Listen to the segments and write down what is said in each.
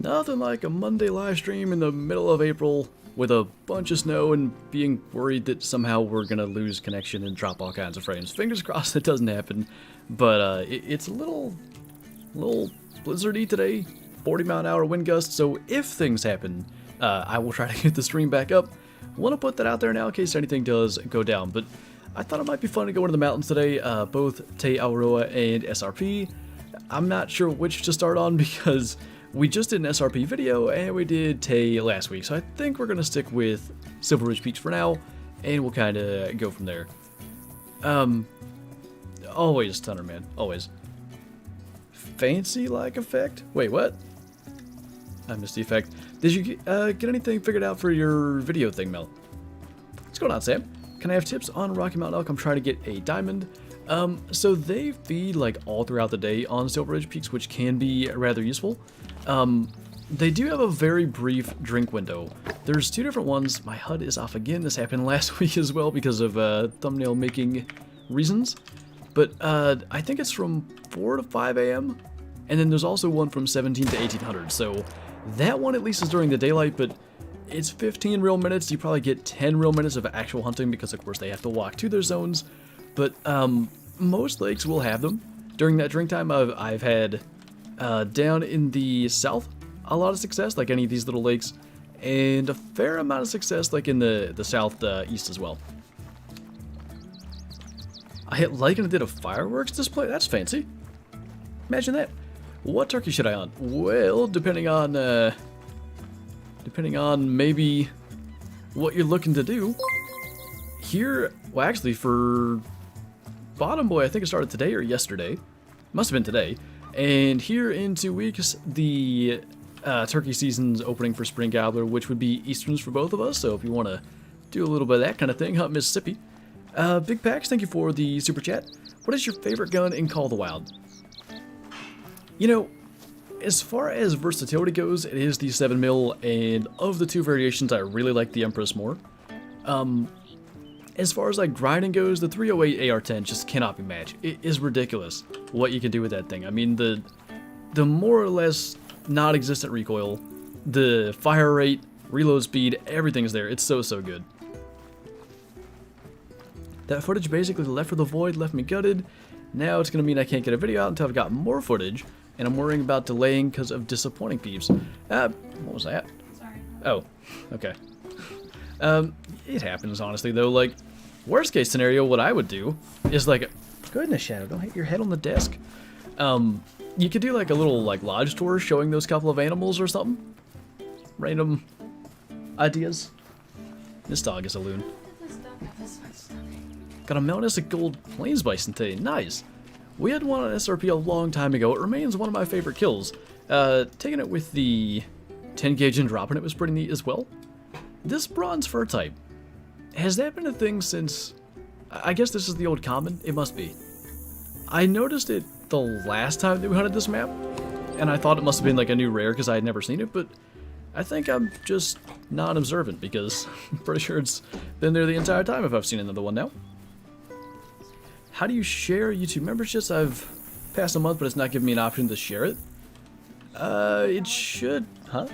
Nothing like a Monday live stream in the middle of April with a bunch of snow and being worried that somehow we're gonna lose connection and drop all kinds of frames. Fingers crossed it doesn't happen, but it's a little blizzardy today, 40-mile-an-hour wind gusts, so if things happen, I will try to get the stream back up. Want to put that out there now in case anything does go down, but I thought it might be fun to go into the mountains today, both Awaroa and SRP. I'm not sure which to start on because we just did an SRP video and we did Tay last week, so I think we're going to stick with Silver Ridge Peaks for now, and we'll kind of go from there. Always Thunder, man, always. Fancy like effect? Wait, what? I missed the effect. Did you get anything figured out for your video thing, Mel? What's going on, Sam? Can I have tips on Rocky Mountain Elk? I'm trying to get a diamond. So they feed like all throughout the day on Silver Ridge Peaks, which can be rather useful. They do have a very brief drink window. There's two different ones. My HUD is off again. This happened last week as well because of thumbnail making reasons. But I think it's from 4 to 5 a.m. And then there's also one from 17 to 1800. So that one at least is during the daylight, but it's 15 real minutes. You probably get 10 real minutes of actual hunting because of course they have to walk to their zones. But most lakes will have them during that drink time. I've had down in the south a lot of success, like any of these little lakes, and a fair amount of success like in the southeast as well. I hit like and did a fireworks display. That's fancy. Imagine that. What turkey should I hunt? Well, depending on maybe what you're looking to do. Here, well, actually, for Bottom Boy, I think it started today or yesterday. Must have been today. And here in 2 weeks, the turkey season's opening for Spring Gobbler, which would be Easterns for both of us. So if you want to do a little bit of that kind of thing, hunt Mississippi. Big Pax, thank you for the super chat. What is your favorite gun in Call of the Wild? You know, as far as versatility goes, it is the 7mm, and of the two variations, I really like the Empress more. As far as like grinding goes, the 308 AR-10 just cannot be matched. It is ridiculous what you can do with that thing. I mean, the more or less non-existent recoil, the fire rate, reload speed, everything's there. It's so good. That footage basically left for the void, left me gutted. Now it's going to mean I can't get a video out until I've got more footage, and I'm worrying about delaying because of disappointing peeps. What was that? Sorry. Oh, okay. It happens, honestly, though. Like, worst case scenario, what I would do is, like, goodness, Shadow, don't hit your head on the desk. You could do, like, a little, like, lodge tour showing those couple of animals or something. Random ideas. This dog is a loon. Got a Melnissic Gold Plains Bison today. Nice. We had one on SRP a long time ago. It remains one of my favorite kills. Taking it with the 10 gauge and dropping it was pretty neat as well. This bronze fur type, has that been a thing since, I guess this is the old common? It must be. I noticed it the last time that we hunted this map, and I thought it must have been like a new rare because I had never seen it, but I think I'm just not observant because I'm pretty sure it's been there the entire time if I've seen another one now. How do you share YouTube memberships? I've passed a month, but it's not giving me an option to share it. It should, huh?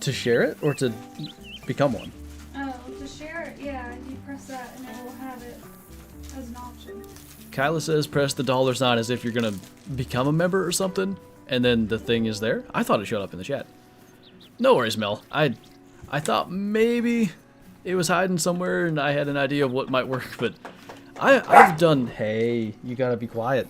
To share it or to become one? Oh, to share it, yeah, you press that and it will have it as an option. Kyla says press the dollar sign as if you're gonna become a member or something, and then the thing is there. I thought it showed up in the chat. No worries, Mel. I thought maybe it was hiding somewhere and I had an idea of what might work, but I've done, hey, you gotta be quiet.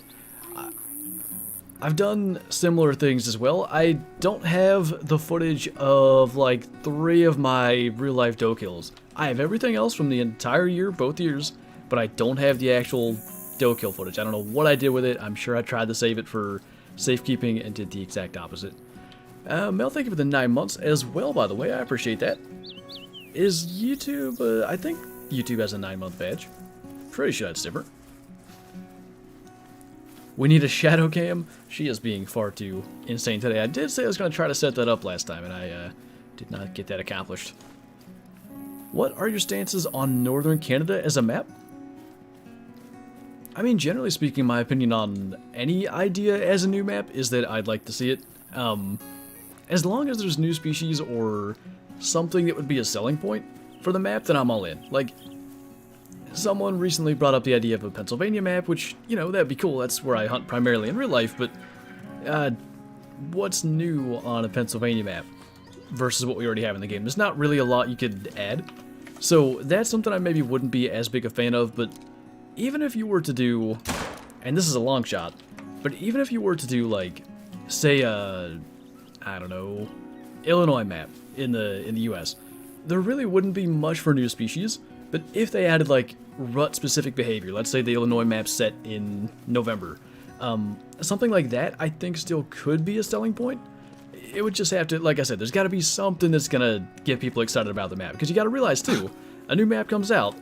I've done similar things as well. I don't have the footage of like 3 of my real life doe kills. I have everything else from the entire year, both years, but I don't have the actual doe kill footage. I don't know what I did with it. I'm sure I tried to save it for safekeeping and did the exact opposite. Mel, thank you for the 9 months as well, by the way. I appreciate that. Is YouTube, I think YouTube has a 9-month badge. Pretty sure that's different. We need a shadow cam. She is being far too insane today. I did say I was going to try to set that up last time, and I did not get that accomplished. What are your stances on northern Canada as a map? I mean, generally speaking, my opinion on any idea as a new map is that I'd like to see it. As long as there's new species or something that would be a selling point for the map, then I'm all in. Like, someone recently brought up the idea of a Pennsylvania map, which, you know, that'd be cool. That's where I hunt primarily in real life, but what's new on a Pennsylvania map versus what we already have in the game? There's not really a lot you could add. So that's something I maybe wouldn't be as big a fan of, but even if you were to do, and this is a long shot, but even if you were to do, like, say, I don't know, Illinois map in the US, there really wouldn't be much for new species, but if they added, like, rut-specific behavior, let's say the Illinois map set in November, something like that I think still could be a selling point. It would just have to, like I said, there's got to be something that's going to get people excited about the map, because you got to realize, too, a new map comes out,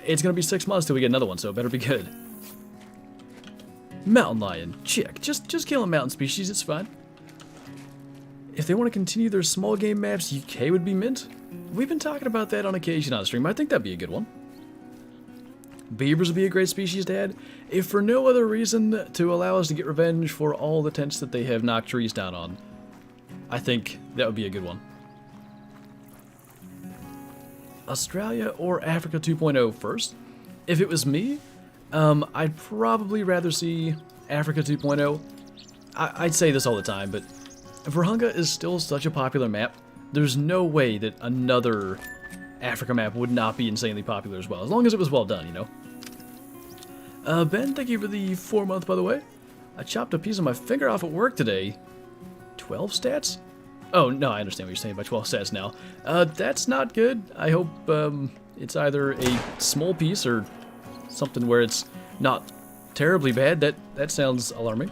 it's going to be 6 months till we get another one, so it better be good. Mountain lion, chick. Just kill a mountain species, it's fine. If they want to continue their small game maps, UK would be mint. We've been talking about that on occasion on stream. I think that'd be a good one. Beavers would be a great species to add, if for no other reason to allow us to get revenge for all the tents that they have knocked trees down on. I think that would be a good one. Australia or Africa 2.0 first? If it was me, I'd probably rather see Africa 2.0. I'd say this all the time, but Virunga is still such a popular map, there's no way that another Africa map would not be insanely popular as well, as long as it was well done, you know? Ben, thank you for the 4-month, by the way. I chopped a piece of my finger off at work today. 12 stats? Oh, no, I understand what you're saying by 12 stats now. That's not good. I hope, it's either a small piece or something where it's not terribly bad. That sounds alarming.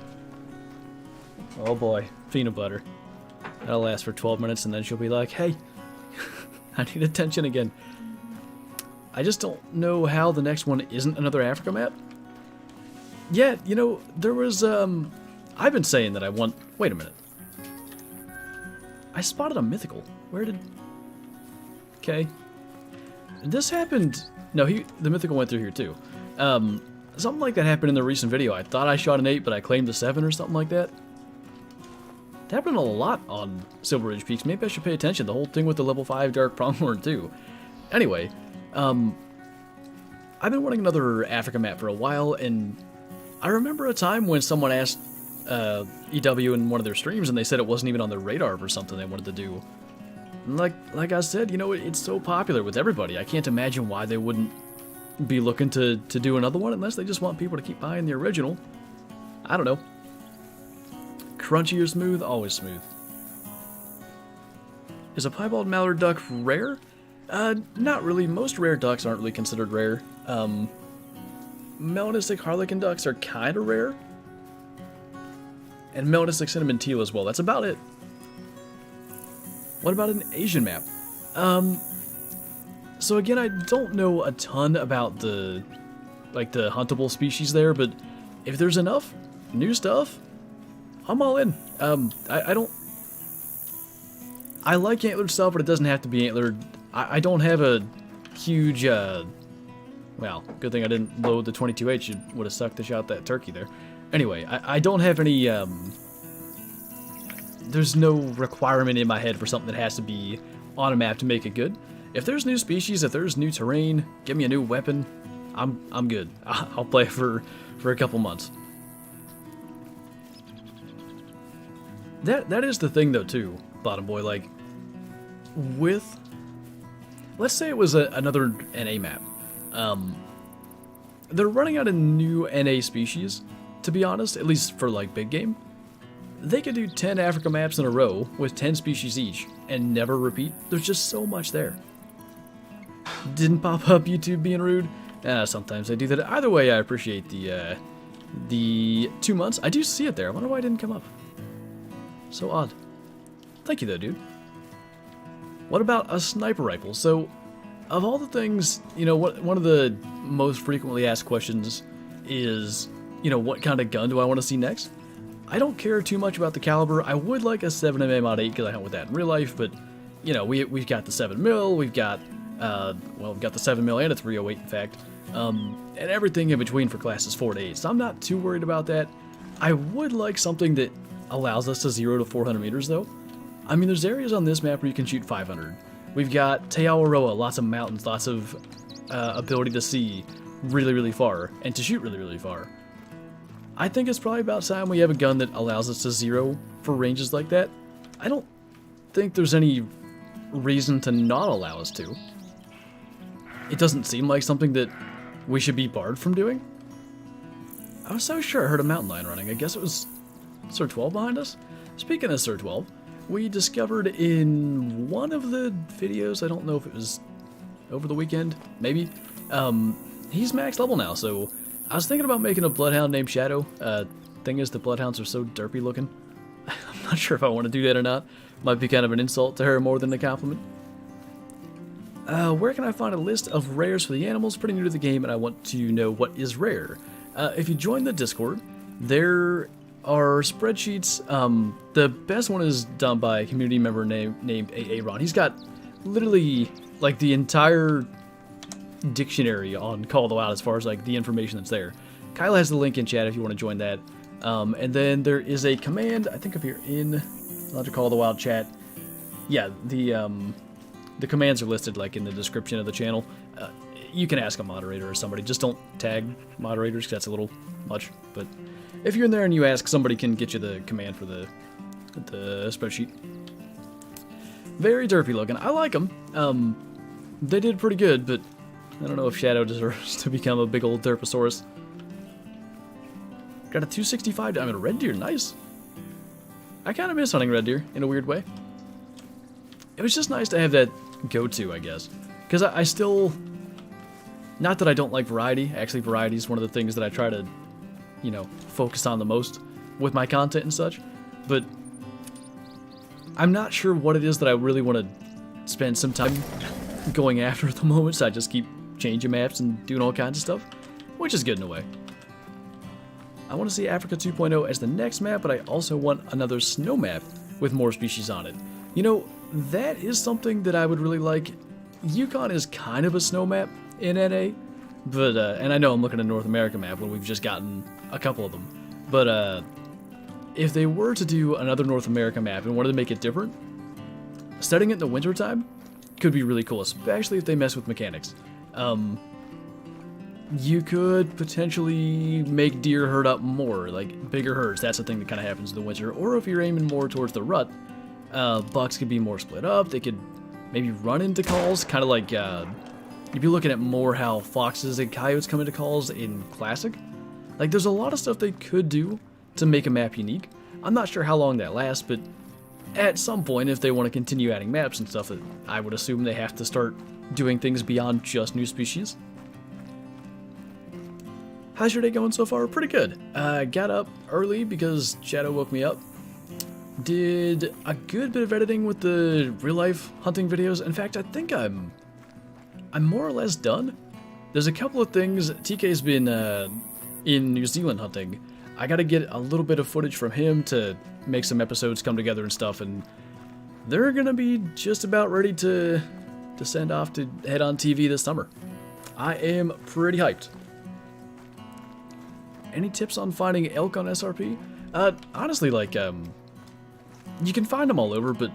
Oh boy, peanut butter. That'll last for 12 minutes and then she'll be like, hey, I need attention again. I just don't know how the next one isn't another Africa map. Yeah, you know, there was, I've been saying that I want, wait a minute. I spotted a mythical. Where did, okay. This happened, no, the mythical went through here too. Something like that happened in the recent video. I thought I shot an 8, but I claimed a 7 or something like that. It happened a lot on Silver Ridge Peaks. Maybe I should pay attention. The whole thing with the level 5 Dark Pronghorn too. Anyway, I've been wanting another Africa map for a while, and I remember a time when someone asked EW in one of their streams, and they said it wasn't even on their radar for something they wanted to do. And like I said, you know, it's so popular with everybody. I can't imagine why they wouldn't be looking to do another one unless they just want people to keep buying the original. I don't know. Crunchy or smooth? Always smooth. Is a piebald mallard duck rare? Not really. Most rare ducks aren't really considered rare. Melanistic harlequin ducks are kind of rare. And melanistic cinnamon teal as well. That's about it. What about an Asian map? So again, I don't know a ton about the huntable species there, but if there's enough new stuff, I'm all in. I like antlered stuff, but it doesn't have to be antlered. I don't have a huge, well, good thing I didn't load the 22H. It would have sucked to shot that turkey there. Anyway, I don't have any, there's no requirement in my head for something that has to be on a map to make it good. If there's new species, if there's new terrain, give me a new weapon, I'm good. I'll play for a couple months. That is the thing though too, Bottom Boy, like, with, let's say it was another NA map. They're running out of new NA species, to be honest, at least for like big game. They could do 10 Africa maps in a row with 10 species each and never repeat. There's just so much there. Didn't pop up YouTube being rude? Sometimes I do that. Either way, I appreciate the 2 months. I do see it there. I wonder why it didn't come up. So odd. Thank you though, dude. What about a sniper rifle? So, of all the things, you know, one of the most frequently asked questions is, you know, what kind of gun do I want to see next? I don't care too much about the caliber. I would like a 7mm Mod 8 because I hunt with that in real life, but, you know, we've got the 7mm, we've got, well, we've got the 7mm and a 308, in fact. and everything in between for classes 4 to 8, so I'm not too worried about that. I would like something that allows us to 0 to 400 meters, though. I mean, there's areas on this map where you can shoot 500. We've got Awaroa, lots of mountains, lots of ability to see really, really far, and to shoot really, really far. I think it's probably about time we have a gun that allows us to 0 for ranges like that. I don't think there's any reason to not allow us to. It doesn't seem like something that we should be barred from doing. I was so sure I heard a mountain lion running. I guess it was Sir 12 behind us? Speaking of Sir 12, we discovered in one of the videos, I don't know if it was over the weekend, maybe, he's max level now, so I was thinking about making a bloodhound named Shadow. Thing is, the bloodhounds are so derpy looking. I'm not sure if I want to do that or not. Might be kind of an insult to her more than a compliment. Where can I find a list of rares for the animals? Pretty new to the game, and I want to know what is rare. If you join the Discord, there are spreadsheets. The best one is done by a community member named Aaron. He's got literally like the entire dictionary on Call the Wild as far as like the information that's there. Kyle has the link in chat if you want to join that. And then there is a command, I think if you're in the Call the Wild chat, yeah, the commands are listed like in the description of the channel. You can ask a moderator or somebody. Just don't tag moderators, because that's a little much. But if you're in there and you ask, somebody can get you the command for the spreadsheet. Very derpy looking. I like them. They did pretty good, but I don't know if Shadow deserves to become a big old derposaurus. Got a 265 diamond red deer. Nice. I kind of miss hunting red deer in a weird way. It was just nice to have that go-to, I guess. Because I still... Not that I don't like variety. Actually, variety is one of the things that I try to, you know, focus on the most with my content and such. But I'm not sure what it is that I really want to spend some time going after at the moment. So I just keep changing maps and doing all kinds of stuff, which is good in a way. I want to see Africa 2.0 as the next map, but I also want another snow map with more species on it. You know, that is something that I would really like. Yukon is kind of a snow map in NA, but, and I know I'm looking at a North America map when we've just gotten a couple of them, but, if they were to do another North America map and wanted to make it different, setting it in the wintertime could be really cool, especially if they mess with mechanics. You could potentially make deer herd up more, like bigger herds. That's the thing that kind of happens in the winter. Or if you're aiming more towards the rut, bucks could be more split up. They could maybe run into calls, kind of like you'd be looking at more how foxes and coyotes come into calls in Classic. Like, there's a lot of stuff they could do to make a map unique. I'm not sure how long that lasts, but at some point, if they want to continue adding maps and stuff, I would assume they have to start doing things beyond just new species. How's your day going so far? Pretty good. Got up early because Shadow woke me up. Did a good bit of editing with the real-life hunting videos. In fact, I think I'm more or less done. There's a couple of things. TK's been in New Zealand hunting. I gotta get a little bit of footage from him to make some episodes come together and stuff, and they're gonna be just about ready to send off to head on TV this summer. I am pretty hyped. Any tips on finding elk on SRP? Honestly, like, you can find them all over, but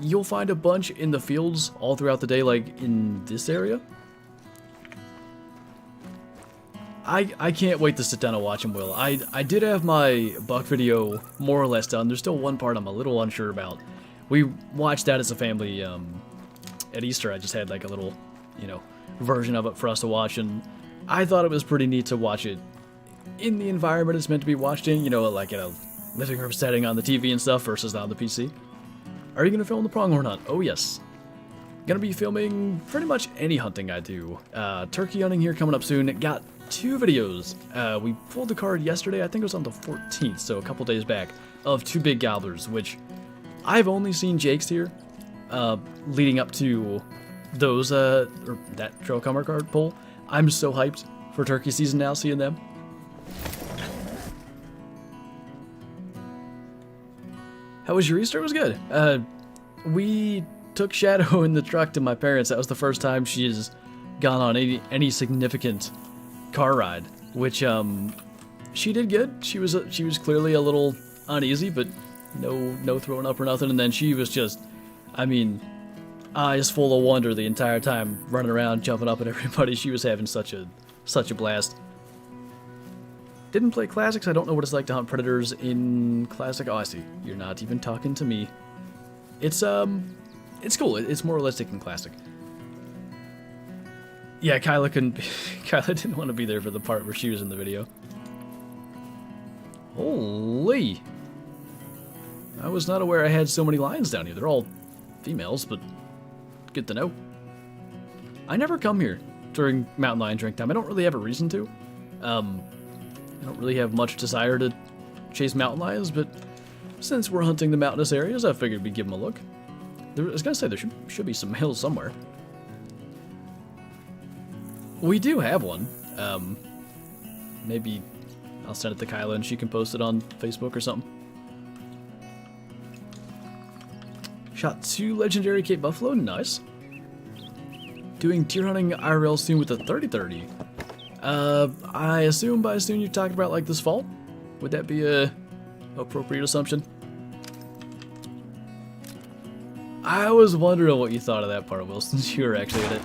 you'll find a bunch in the fields all throughout the day, like in this area. I can't wait to sit down and watch them, Will. I did have my buck video more or less done. There's still one part I'm a little unsure about. We watched that as a family at Easter. I just had like a little, you know, version of it for us to watch, and I thought it was pretty neat to watch it in the environment it's meant to be watched in, you know, like in a living room setting on the TV and stuff versus on the PC. Are you going to film the pronghorn hunt? Oh, yes. Gonna be filming pretty much any hunting I do. Turkey hunting here coming up soon. Got 2 videos. We pulled the card yesterday, I think it was on the 14th, so a couple days back, of 2 big gobblers, which I've only seen Jake's here, leading up to those, or that trail comer card pull. I'm so hyped for turkey season now, seeing them. How was your Easter? It was good. We took Shadow in the truck to my parents. That was the first time she has gone on any significant car ride, which she did good. She was clearly a little uneasy, but no throwing up or nothing. And then she was just, I mean, eyes full of wonder the entire time, running around, jumping up at everybody. She was having such a blast. Didn't play classics. I don't know what it's like to hunt predators in classic. Oh, I see. You're not even talking to me. It's cool. It's more realistic in classic. Yeah, Kyla didn't want to be there for the part where she was in the video. Holy! I was not aware I had so many lions down here. They're all females, but good to know. I never come here during mountain lion drink time. I don't really have a reason to. I don't really have much desire to chase mountain lions, but since we're hunting the mountainous areas, I figured we'd give them a look. I was gonna say there should be some hills somewhere. We do have one. Maybe I'll send it to Kyla and she can post it on Facebook or something. Shot 2 legendary Cape Buffalo, nice. Doing deer hunting IRL soon with the 3030. I assume by soon you're talking about like this fall? Would that be a appropriate assumption? I was wondering what you thought of that part, Will, since you were actually in it.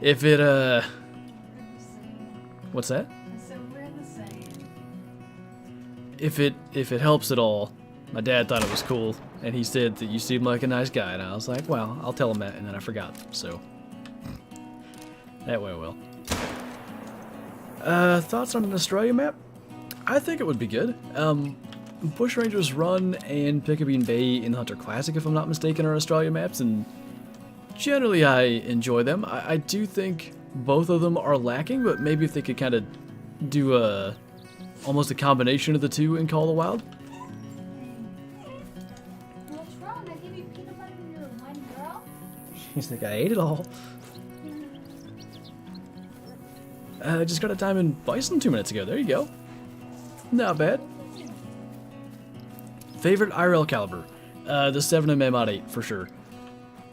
If it, what's that? So we're the same. If it helps at all, my dad thought it was cool, and he said that you seem like a nice guy, and I was like, well, I'll tell him that, and then I forgot, so. That went well. Thoughts on an Australia map? I think it would be good. Bushrangers Run and Pickabeen Bay in the Hunter Classic, if I'm not mistaken, are Australia maps, and generally I enjoy them. I do think both of them are lacking, but maybe if they could kind of do almost a combination of the two in Call of the Wild. What's wrong? I gave you peanut butter when you were one girl? He's like, I ate it all. Just got a diamond bison 2 minutes ago. There you go. Not bad. Favorite IRL caliber? The 7mm Mod 8 for sure.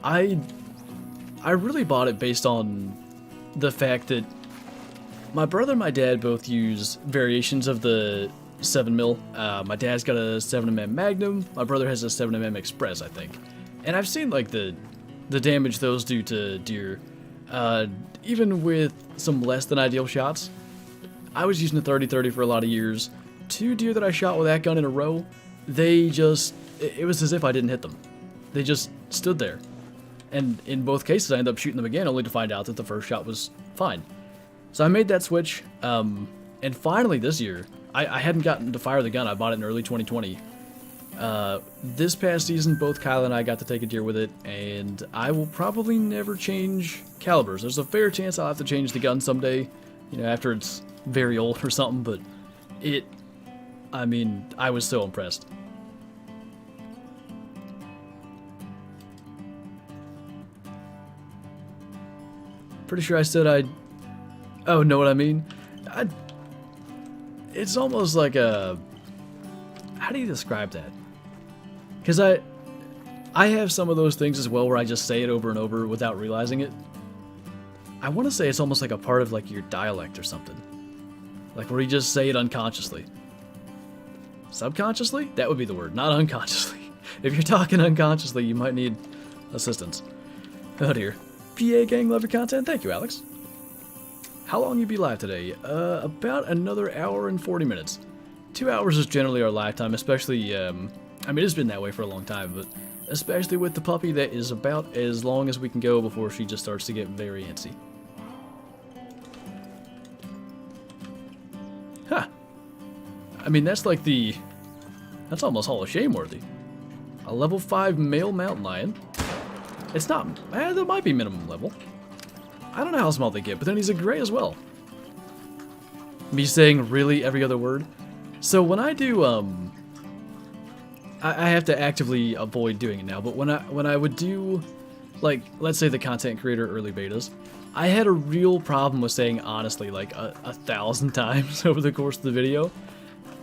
I really bought it based on the fact that my brother and my dad both use variations of the 7mm. My dad's got a 7mm Magnum. My brother has a 7mm Express, I think. And I've seen like the damage those do to deer. Even with some less than ideal shots. I was using a 30-30 for a lot of years. 2 deer that I shot with that gun in a row, it was as if I didn't hit them. They just stood there. And in both cases, I ended up shooting them again, only to find out that the first shot was fine. So I made that switch, and finally this year, I hadn't gotten to fire the gun. I bought it in early 2020. This past season, both Kyle and I got to take a deer with it, and I will probably never change calibers. There's a fair chance I'll have to change the gun someday, after it's very old or something, but I was so impressed. Pretty sure I said oh, know what I mean? It's almost like a... How do you describe that? Because I have some of those things as well where I just say it over and over without realizing it. I want to say it's almost like a part of like your dialect or something. Like where you just say it unconsciously. Subconsciously? That would be the word, not unconsciously. If you're talking unconsciously, you might need assistance. Oh dear. PA gang, love your content. Thank you, Alex. How long you be live today? About another hour and 40 minutes. 2 hours is generally our live time, especially, it's been that way for a long time, but especially with the puppy, that is about as long as we can go before she just starts to get very antsy. Huh. That's almost Hall of Shame worthy. A level 5 male mountain lion. It's not, there might be minimum level. I don't know how small they get, but then he's a gray as well. Me saying really every other word. So when I do, I have to actively avoid doing it now, but when I would do, like, let's say the content creator early betas, I had a real problem with saying honestly like 1,000 times over the course of the video.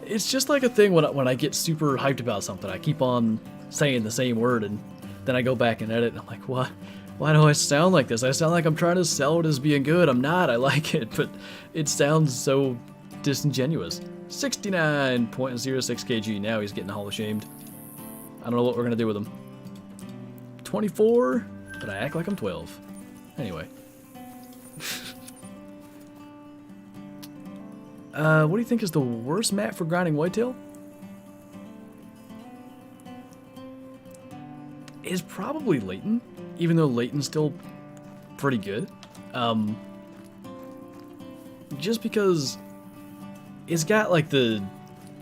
It's just like a thing when I get super hyped about something, I keep on saying the same word, and then I go back and edit, and I'm like, Why do I sound like this? I sound like I'm trying to sell it as being good. I'm not. I like it, but it sounds so disingenuous. 69.06 kg. Now he's getting hall of shamed. I don't know what we're going to do with him. 24, but I act like I'm 12. Anyway. What do you think is the worst map for grinding whitetail? It's probably Layton, even though Layton's still pretty good. Just because it's got like the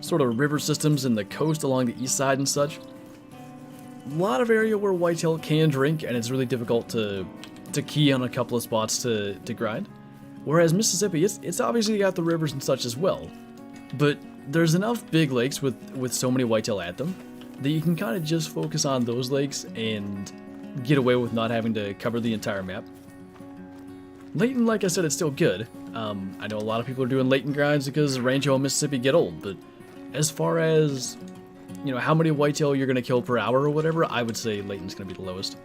sort of river systems and the coast along the east side and such. A lot of area where whitetail can drink, and it's really difficult to key on a couple of spots to grind. Whereas Mississippi, it's obviously got the rivers and such as well, but there's enough big lakes with so many whitetail at them that you can kind of just focus on those lakes and get away with not having to cover the entire map. Layton, like I said, it's still good. I know a lot of people are doing Layton grinds because Rancho and Mississippi get old, but as far as, you know, how many whitetail you're going to kill per hour or whatever, I would say Layton's going to be the lowest.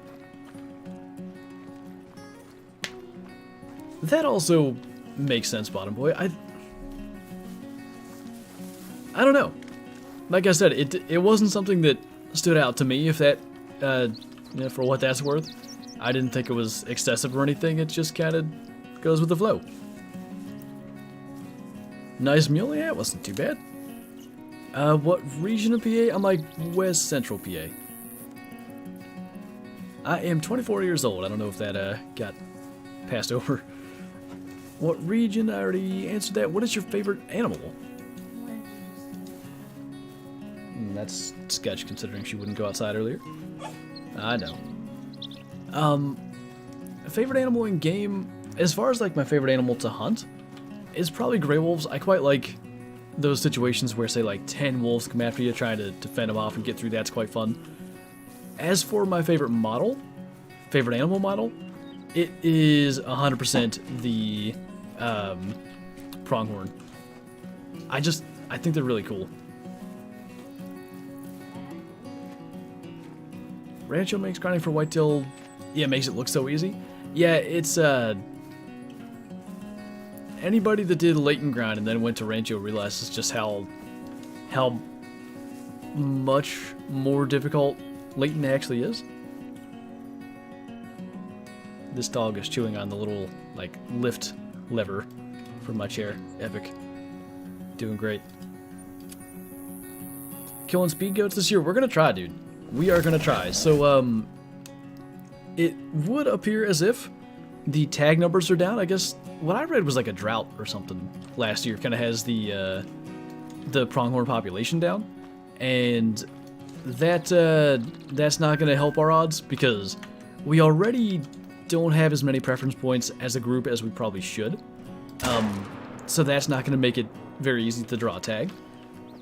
That also makes sense, Bottom Boy. I don't know. Like I said, it wasn't something that stood out to me, if that, you know, for what that's worth. I didn't think it was excessive or anything. It just kind of goes with the flow. Nice mule, yeah, it wasn't too bad. What region of PA? I'm like West Central PA. I am 24 years old. I don't know if that got passed over. What region? I already answered that. What is your favorite animal? That's sketch considering she wouldn't go outside earlier. I know. Favorite animal in game, as far as like my favorite animal to hunt, is probably gray wolves. I quite like those situations where, say, like 10 wolves come after you, trying to fend them off and get through. That's quite fun. As for my favorite animal model, it is 100% the pronghorn. I think they're really cool. Rancho makes grinding for whitetail, yeah, makes it look so easy. Yeah, it's anybody that did Layton grind and then went to Rancho realizes just how much more difficult Layton actually is. This dog is chewing on the little like lift lever for my chair. Epic. Doing great. Killing speed goats this year. We're gonna try, dude. We are gonna try. So it would appear as if the tag numbers are down. I guess what I read was like a drought or something last year. Kind of has the pronghorn population down, and that's not gonna help our odds because we already don't have as many preference points as a group as we probably should. So that's not gonna make it very easy to draw a tag.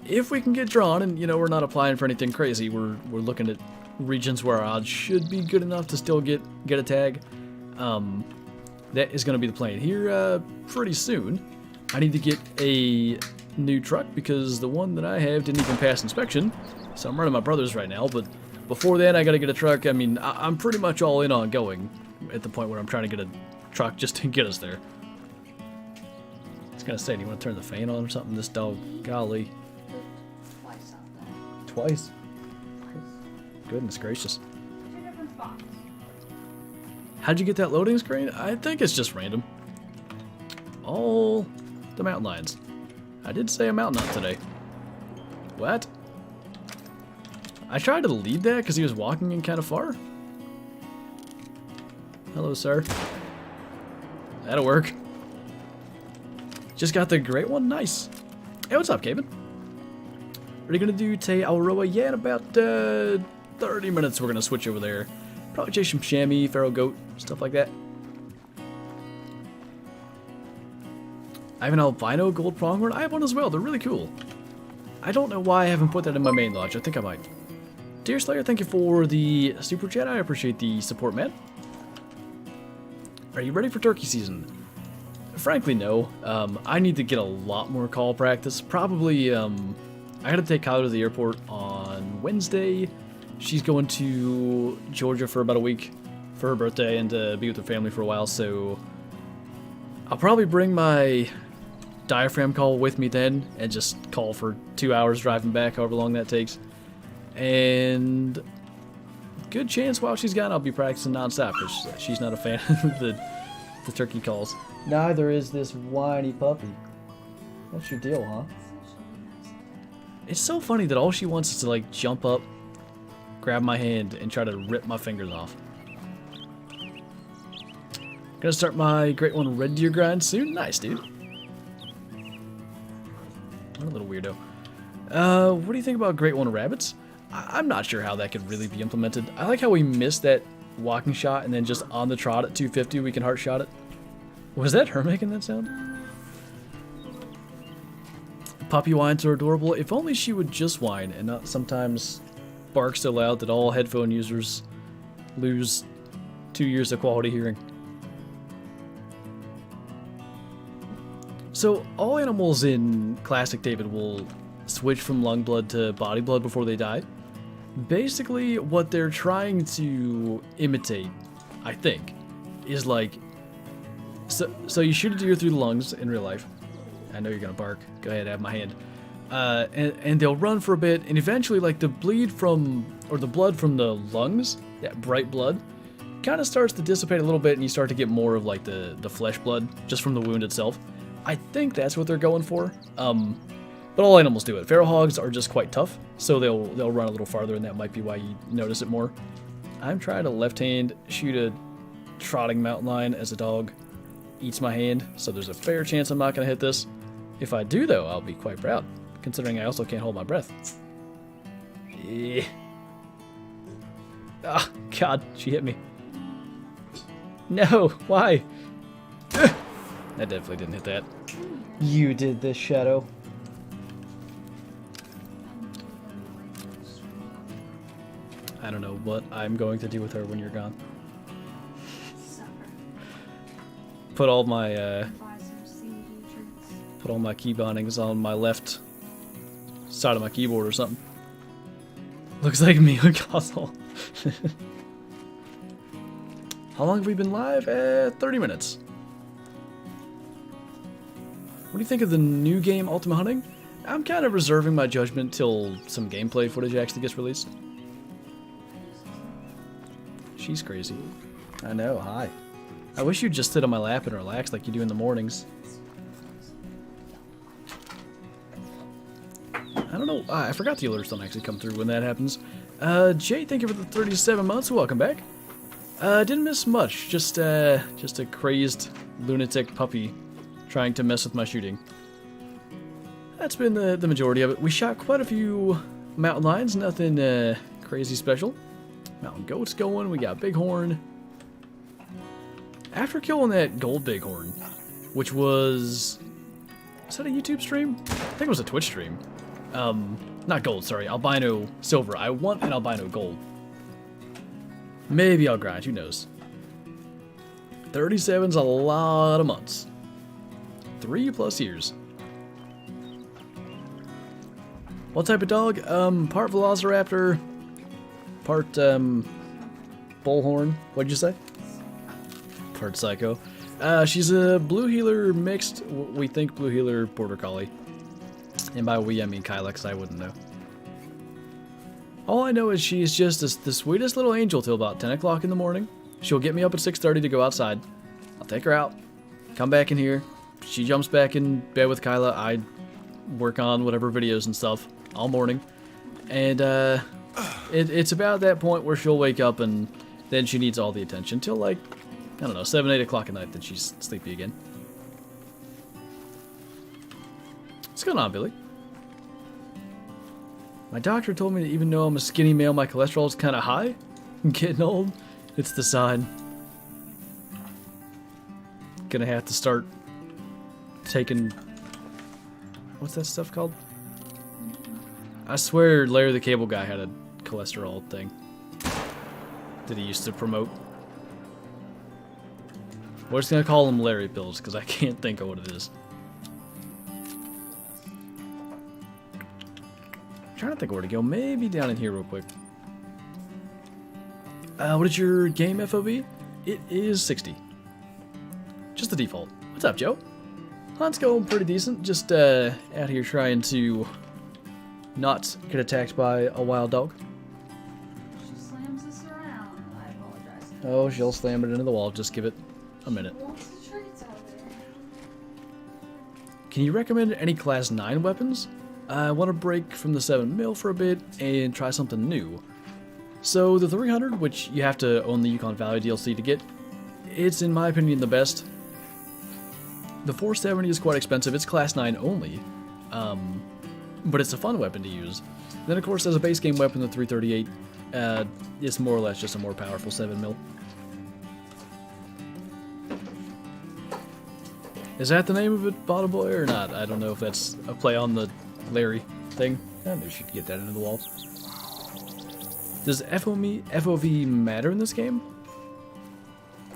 If we can get drawn, and you know, we're not applying for anything crazy, we're looking at regions where our odds should be good enough to still get a tag. That is going to be the plan here pretty soon. I need to get a new truck because the one that I have didn't even pass inspection. So I'm running my brother's right now, but before that I got to get a truck. I mean, I'm pretty much all in on going at the point where I'm trying to get a truck just to get us there. I was going to say, do you want to turn the fan on or something? This dog, golly. Twice out there. Twice? Goodness gracious. 2 different spots. How'd you get that loading screen? I think it's just random. All the mountain lions. I did say a mountain up today. What? I tried to lead that because he was walking in kind of far. Hello, sir. That'll work. Just got the great one? Nice. Hey, what's up, Kevin? Are you gonna do Te Awaroa? Yeah, in about 30 minutes we're gonna switch over there. Probably chase some chamois, feral goat, stuff like that. I have an albino gold pronghorn. I have one as well. They're really cool. I don't know why I haven't put that in my main lodge. I think I might. Deer Slayer, thank you for the super chat. I appreciate the support, man. Are you ready for turkey season? Frankly, no. I need to get a lot more call practice. Probably, I gotta take Kyler to the airport on Wednesday. She's going to Georgia for about a week for her birthday and to be with her family for a while, so I'll probably bring my diaphragm call with me then and just call for 2 hours driving back, however long that takes. And good chance while she's gone I'll be practicing nonstop because she's not a fan of the turkey calls. Neither is this whiny puppy. What's your deal, huh? It's so funny that all she wants is to like jump up, grab my hand, and try to rip my fingers off. Gonna start my Great One Red Deer grind soon. Nice, dude. What a little weirdo. What do you think about Great One Rabbits? I'm not sure how that could really be implemented. I like how we missed that walking shot and then just on the trot at 250 we can heart shot it. Was that her making that sound? Puppy whines are adorable. If only she would just whine and not sometimes bark so loud that all headphone users lose 2 years of quality hearing. So all animals in Classic David will switch from lung blood to body blood before they die. Basically, what they're trying to imitate, I think, is like... So you shoot a deer through the lungs in real life. I know you're gonna bark. Go ahead, have my hand. And they'll run for a bit, and eventually, like, the blood from the lungs, that bright blood, kind of starts to dissipate a little bit, and you start to get more of, like, the flesh blood, just from the wound itself. I think that's what they're going for. But all animals do it. Feral hogs are just quite tough, so they'll run a little farther, and that might be why you notice it more. I'm trying to left hand shoot a trotting mountain lion as a dog eats my hand, so there's a fair chance I'm not going to hit this. If I do, though, I'll be quite proud, considering I also can't hold my breath. Yeah. Ah, God, she hit me. No, why? That definitely didn't hit that. You did this, Shadow. I don't know what I'm going to do with her when you're gone. Put all my key bindings on my left side of my keyboard or something. Looks like me with console. How long have we been live? 30 minutes. What do you think of the new game Ultimate Hunting? I'm kind of reserving my judgment till some gameplay footage actually gets released. She's crazy. I know, hi. I wish you'd just sit on my lap and relax like you do in the mornings. I don't know. I forgot the alerts don't actually come through when that happens. Jay, thank you for the 37 months. Welcome back. Didn't miss much. Just a crazed lunatic puppy trying to mess with my shooting. That's been the majority of it. We shot quite a few mountain lions. Nothing crazy special. Mountain goats going. We got bighorn. After killing that gold bighorn, which was that a YouTube stream? I think it was a Twitch stream. Not gold, sorry, albino silver. I want an albino gold. Maybe I'll grind, who knows. 37's a lot of months. 3+ years. What type of dog? Part velociraptor, part bullhorn. What'd you say? Part psycho. She's a blue heeler mixed, we think blue heeler border collie. And by we I mean Kyla, because I wouldn't know. All I know is she's just the sweetest little angel till about 10 o'clock in the morning. She'll get me up at 6:30 to go outside. I'll take her out, come back in here. She jumps back in bed with Kyla. I work on whatever videos and stuff all morning. And it's about that point where she'll wake up and then she needs all the attention till like, I don't know, 7, 8 o'clock at night, then she's sleepy again. What's going on, Billy? My doctor told me that even though I'm a skinny male, my cholesterol is kind of high. I'm getting old. It's the sign. Gonna have to start taking... What's that stuff called? I swear Larry the Cable Guy had a cholesterol thing that he used to promote. We're just gonna call them Larry pills because I can't think of what it is. I'm trying to think of where to go. Maybe down in here real quick. What is your game FOV? It is 60. Just the default. What's up, Joe? Hunt's going pretty decent. Just out here trying to not get attacked by a wild dog. She slams this around. I apologize. Oh, she'll slam it into the wall. Just give it a minute. She wants the treats out there. Can you recommend any Class 9 weapons? I want to break from the 7mm for a bit and try something new. So the 300, which you have to own the Yukon Valley DLC to get, it's in my opinion the best. The 470 is quite expensive. It's Class 9 only, but it's a fun weapon to use. Then of course as a base game weapon, the 338 is more or less just a more powerful 7mm. Is that the name of it, Bottom Boy, or not? I don't know if that's a play on the Larry thing. I maybe she could get that into the wall. Does FOV matter in this game?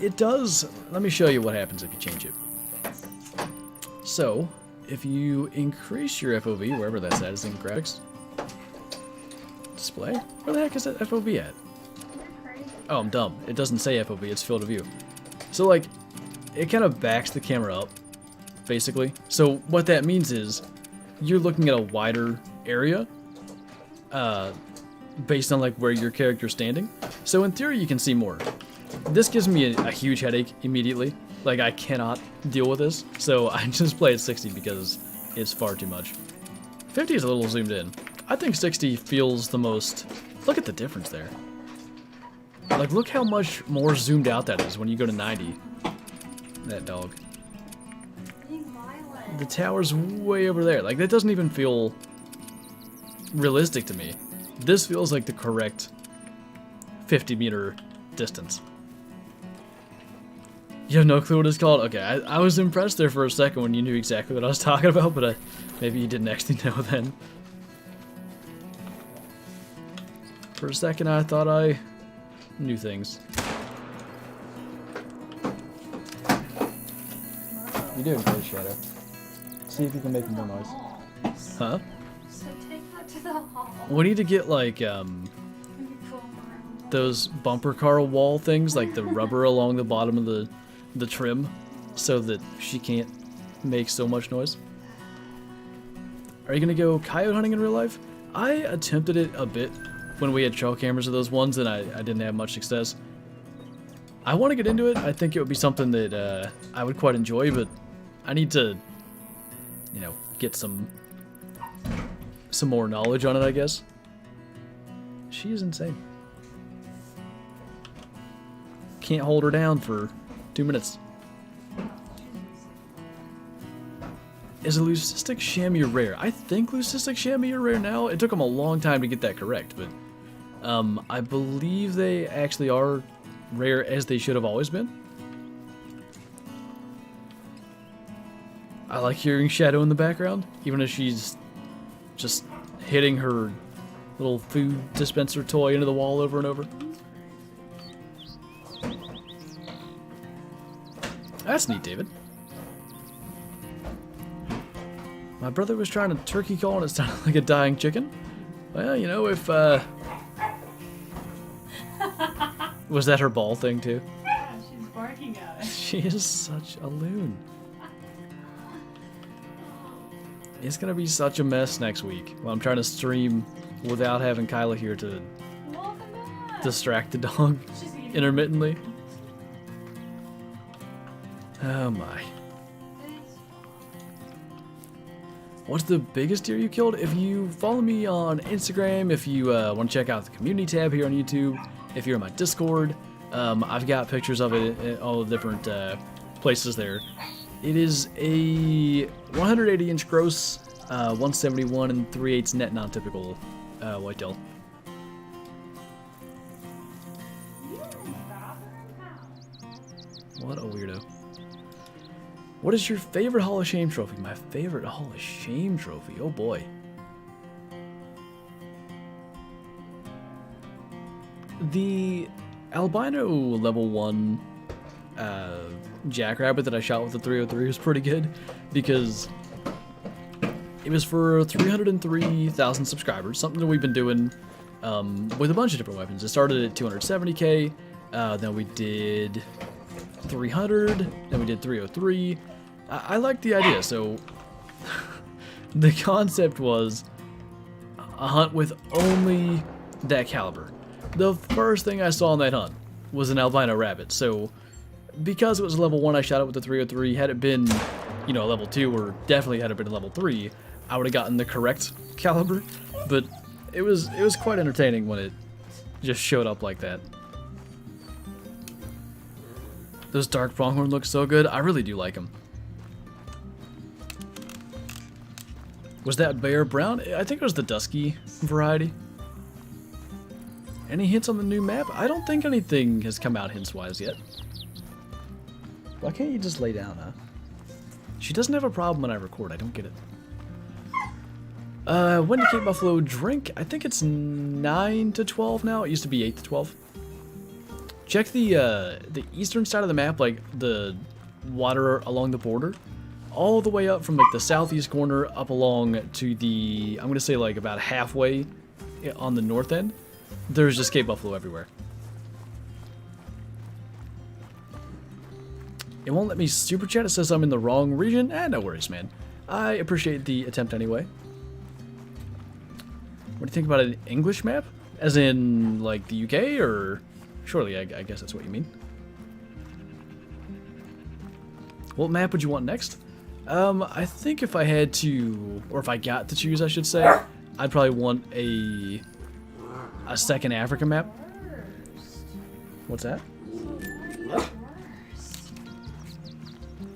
It does. Let me show you what happens if you change it. So, if you increase your FOV, wherever that's at, is in graphics. Display? Where the heck is that FOV at? Oh, I'm dumb. It doesn't say FOV, it's field of view. So, like, it kind of backs the camera up, basically. So, what that means is, you're looking at a wider area, based on like where your character's standing. So in theory you can see more. This gives me a huge headache immediately. Like I cannot deal with this. So I just play at 60 because it's far too much. 50 is a little zoomed in. I think 60 feels the most... Look at the difference there. Like look how much more zoomed out that is when you go to 90. That dog. The tower's way over there. Like that doesn't even feel realistic to me. This feels like the correct 50-meter distance. You have no clue what it's called? Okay, I was impressed there for a second when you knew exactly what I was talking about, but maybe you didn't actually know then. For a second I thought I knew things. You're doing great, Shadow. See if you can make more noise. Huh? So take that to the hall. We need to get like those bumper car wall things, like the rubber along the bottom of the trim, so that she can't make so much noise. Are you gonna go coyote hunting in real life? I attempted it a bit when we had trail cameras of those ones, and I didn't have much success. I want to get into it. I think it would be something that I would quite enjoy, but I need to, you know, get some more knowledge on it, I guess. She is insane. Can't hold her down for 2 minutes. Is a leucistic chamois rare? I think leucistic chamois are rare now. It took them a long time to get that correct, but I believe they actually are rare as they should have always been. I like hearing Shadow in the background, even as she's just hitting her little food dispenser toy into the wall over and over. That's neat, David. My brother was trying to turkey call and it sounded like a dying chicken. Well, you know, if, was that her ball thing, too? Yeah, she's barking at it. She is such a loon. It's gonna be such a mess next week while I'm trying to stream without having Kyla here to distract the dog intermittently. Oh my. What's the biggest deer you killed? If you follow me on Instagram, if you want to check out the community tab here on YouTube, if you're in my Discord, I've got pictures of it at all the different places there. It is a 180-inch gross, 171 and 3/8 net non-typical whitetail. What a weirdo. What is your favorite Hall of Shame trophy? My favorite Hall of Shame trophy? Oh boy. The albino level 1 jackrabbit that I shot with the 303 was pretty good because it was for 303,000 subscribers, something that we've been doing with a bunch of different weapons. It started at 270k, then we did 300, then we did 303. I like the idea, so the concept was a hunt with only that caliber. The first thing I saw on that hunt was an albino rabbit, so because it was level 1, I shot it with the 303. Had it been, you know, level 2, or definitely had it been level 3, I would have gotten the correct caliber, but it was quite entertaining when it just showed up like that. Those dark pronghorn look so good. I really do like them. Was that bear brown? I think it was the dusky variety. Any hints on the new map? I don't think anything has come out hints-wise yet. Why can't you just lay down, huh? She doesn't have a problem when I record. I don't get it. When did Cape Buffalo drink? I think it's 9 to 12 now. It used to be 8 to 12. Check the eastern side of the map, like the water along the border, all the way up from like the southeast corner up along to the, I'm gonna say like about halfway on the north end. There's just Cape Buffalo everywhere. It won't let me super chat. It says I'm in the wrong region. No worries, man. I appreciate the attempt anyway. What do you think about an English map? As in, like, the UK, or... Surely, I guess that's what you mean. What map would you want next? I think if I had to... Or if I got to choose, I should say. I'd probably want a second Africa map. What's that?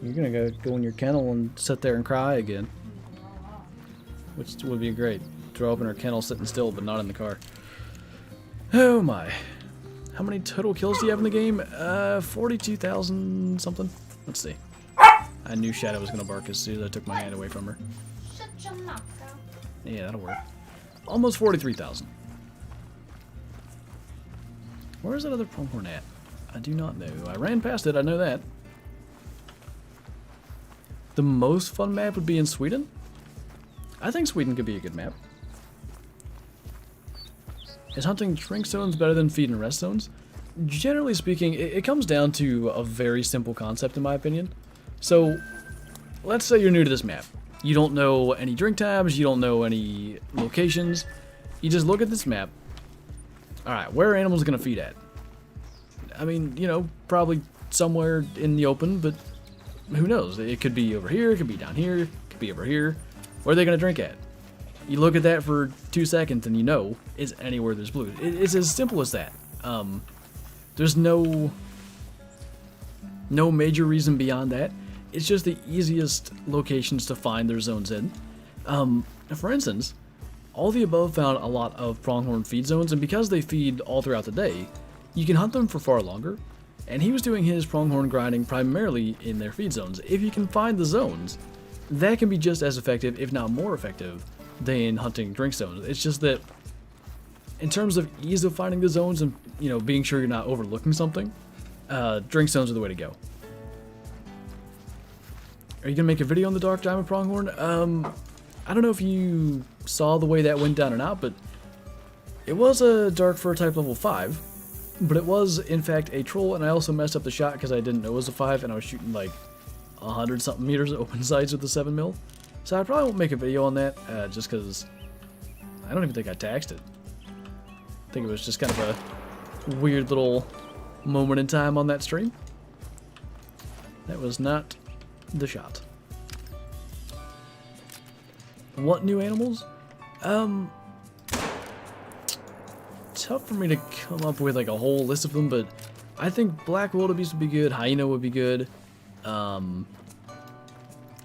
You're gonna go in your kennel and sit there and cry again. Which would be great. Throw up in her kennel sitting still, but not in the car. Oh my. How many total kills do you have in the game? 42,000 something. Let's see. I knew Shadow was gonna bark as soon as I took my hand away from her. Shut your mouth, girl. Yeah, that'll work. Almost 43,000. Where's that other pronghorn at? I do not know. I ran past it, I know that. The most fun map would be in Sweden? I think Sweden could be a good map. Is hunting drink zones better than feed and rest zones? Generally speaking, it comes down to a very simple concept in my opinion. So, let's say you're new to this map. You don't know any drink times, you don't know any locations. You just look at this map. Alright, where are animals going to feed at? I mean, you know, probably somewhere in the open, but who knows? It could be over here, it could be down here, it could be over here. Where are they going to drink at? You look at that for 2 seconds and you know it's anywhere there's blue. It's as simple as that. There's no major reason beyond that. It's just the easiest locations to find their zones in. For instance, all the above found a lot of pronghorn feed zones, and because they feed all throughout the day, you can hunt them for far longer. And he was doing his pronghorn grinding primarily in their feed zones. If you can find the zones, that can be just as effective, if not more effective, than hunting drink zones. It's just that in terms of ease of finding the zones and, you know, being sure you're not overlooking something, drink zones are the way to go. Are you gonna make a video on the dark diamond pronghorn? I don't know if you saw the way that went down or not, but it was a dark fur type level 5, but it was in fact a troll, and I also messed up the shot because I didn't know it was a 5 and I was shooting like 100 something meters open sights with the 7mm. So I probably won't make a video on that, just because I don't even think I taxed it. I think it was just kind of a weird little moment in time on that stream. That was not the shot. What new animals? Tough for me to come up with like a whole list of them, but I think black wildebeest would be good, hyena would be good.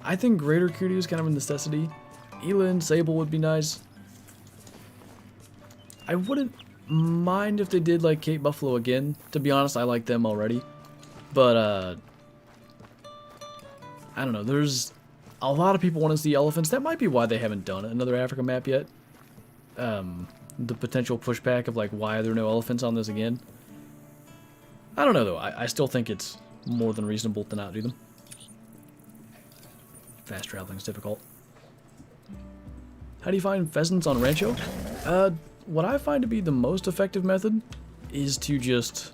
I think greater kudu is kind of a necessity. Eland, sable would be nice. I wouldn't mind if they did like Cape Buffalo again. To be honest, I like them already. But, I don't know. There's a lot of people want to see elephants. That might be why they haven't done another Africa map yet. The potential pushback of like, why are there no elephants on this again? I don't know though. I still think it's more than reasonable to not do them. Fast traveling is difficult. How do you find pheasants on Rancho? what I find to be the most effective method is to just...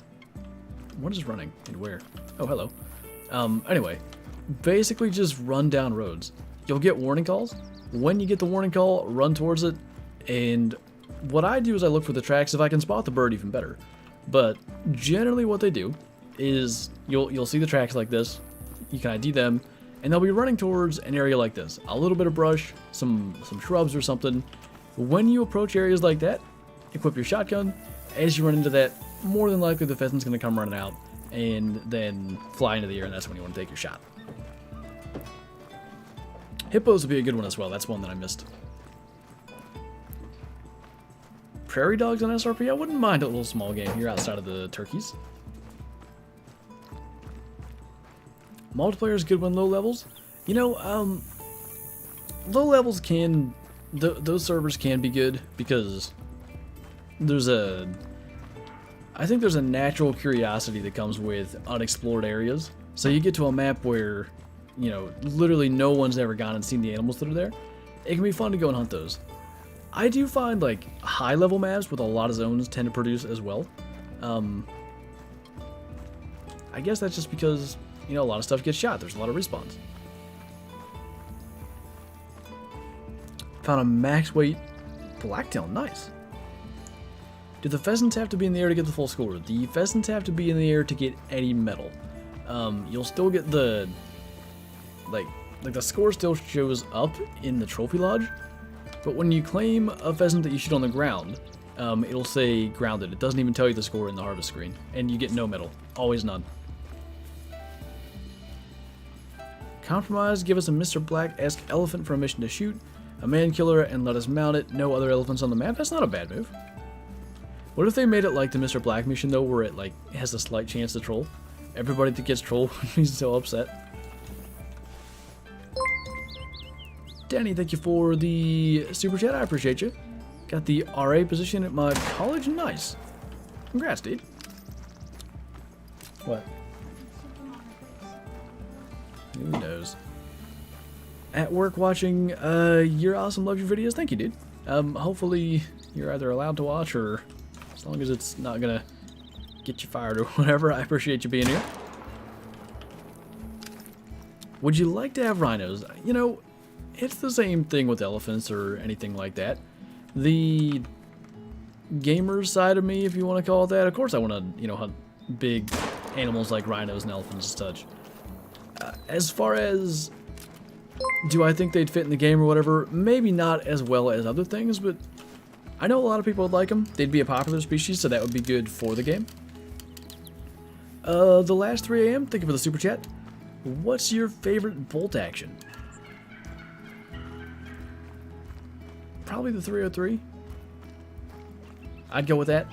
What is running? And where? Oh, hello. Anyway, basically just run down roads. You'll get warning calls. When you get the warning call, run towards it. And what I do is I look for the tracks. If I can spot the bird, even better. But generally what they do is you'll see the tracks like this. You can ID them, and they'll be running towards an area like this. A little bit of brush, some shrubs or something. When you approach areas like that, equip your shotgun. As you run into that, more than likely the pheasant's going to come running out and then fly into the air, and that's when you want to take your shot. Hippos would be a good one as well. That's one that I missed. Prairie dogs on SRP? I wouldn't mind a little small game here outside of the turkeys. Multiplayer is good when low levels. You know, low levels can... those servers can be good because there's a... I think there's a natural curiosity that comes with unexplored areas. So you get to a map where, you know, literally no one's ever gone and seen the animals that are there. It can be fun to go and hunt those. I do find, like, high-level maps with a lot of zones tend to produce as well. I guess that's just because, you know, a lot of stuff gets shot. There's a lot of respawns. Found a max weight blacktail. Nice. Do the pheasants have to be in the air to get the full score? The pheasants have to be in the air to get any medal. You'll still get the... Like the score still shows up in the trophy lodge. But when you claim a pheasant that you shoot on the ground, it'll say grounded. It doesn't even tell you the score in the harvest screen. And you get no medal. Always none. Compromise, give us a Mr. Black-esque elephant for a mission to shoot, a man killer, and let us mount it. No other elephants on the map. That's not a bad move. What if they made it like the Mr. Black mission, though, where it like has a slight chance to troll? Everybody that gets trolled would be so upset. Danny, thank you for the super chat. I appreciate you. Got the RA position at my college. Nice. Congrats, dude. What? Who knows? At work watching your awesome love your videos. Thank you, dude. Hopefully you're either allowed to watch or as long as it's not gonna get you fired or whatever. I appreciate you being here. Would you like to have rhinos? You know, it's the same thing with elephants or anything like that. The gamer side of me, if you want to call it that, of course I want to, you know, hunt big animals like rhinos and elephants and such. As far as, do I think they'd fit in the game or whatever? Maybe not as well as other things, but I know a lot of people would like them. They'd be a popular species, so that would be good for the game. The last 3 a.m., thank you for the super chat. What's your favorite bolt action? Probably the 303. I'd go with that.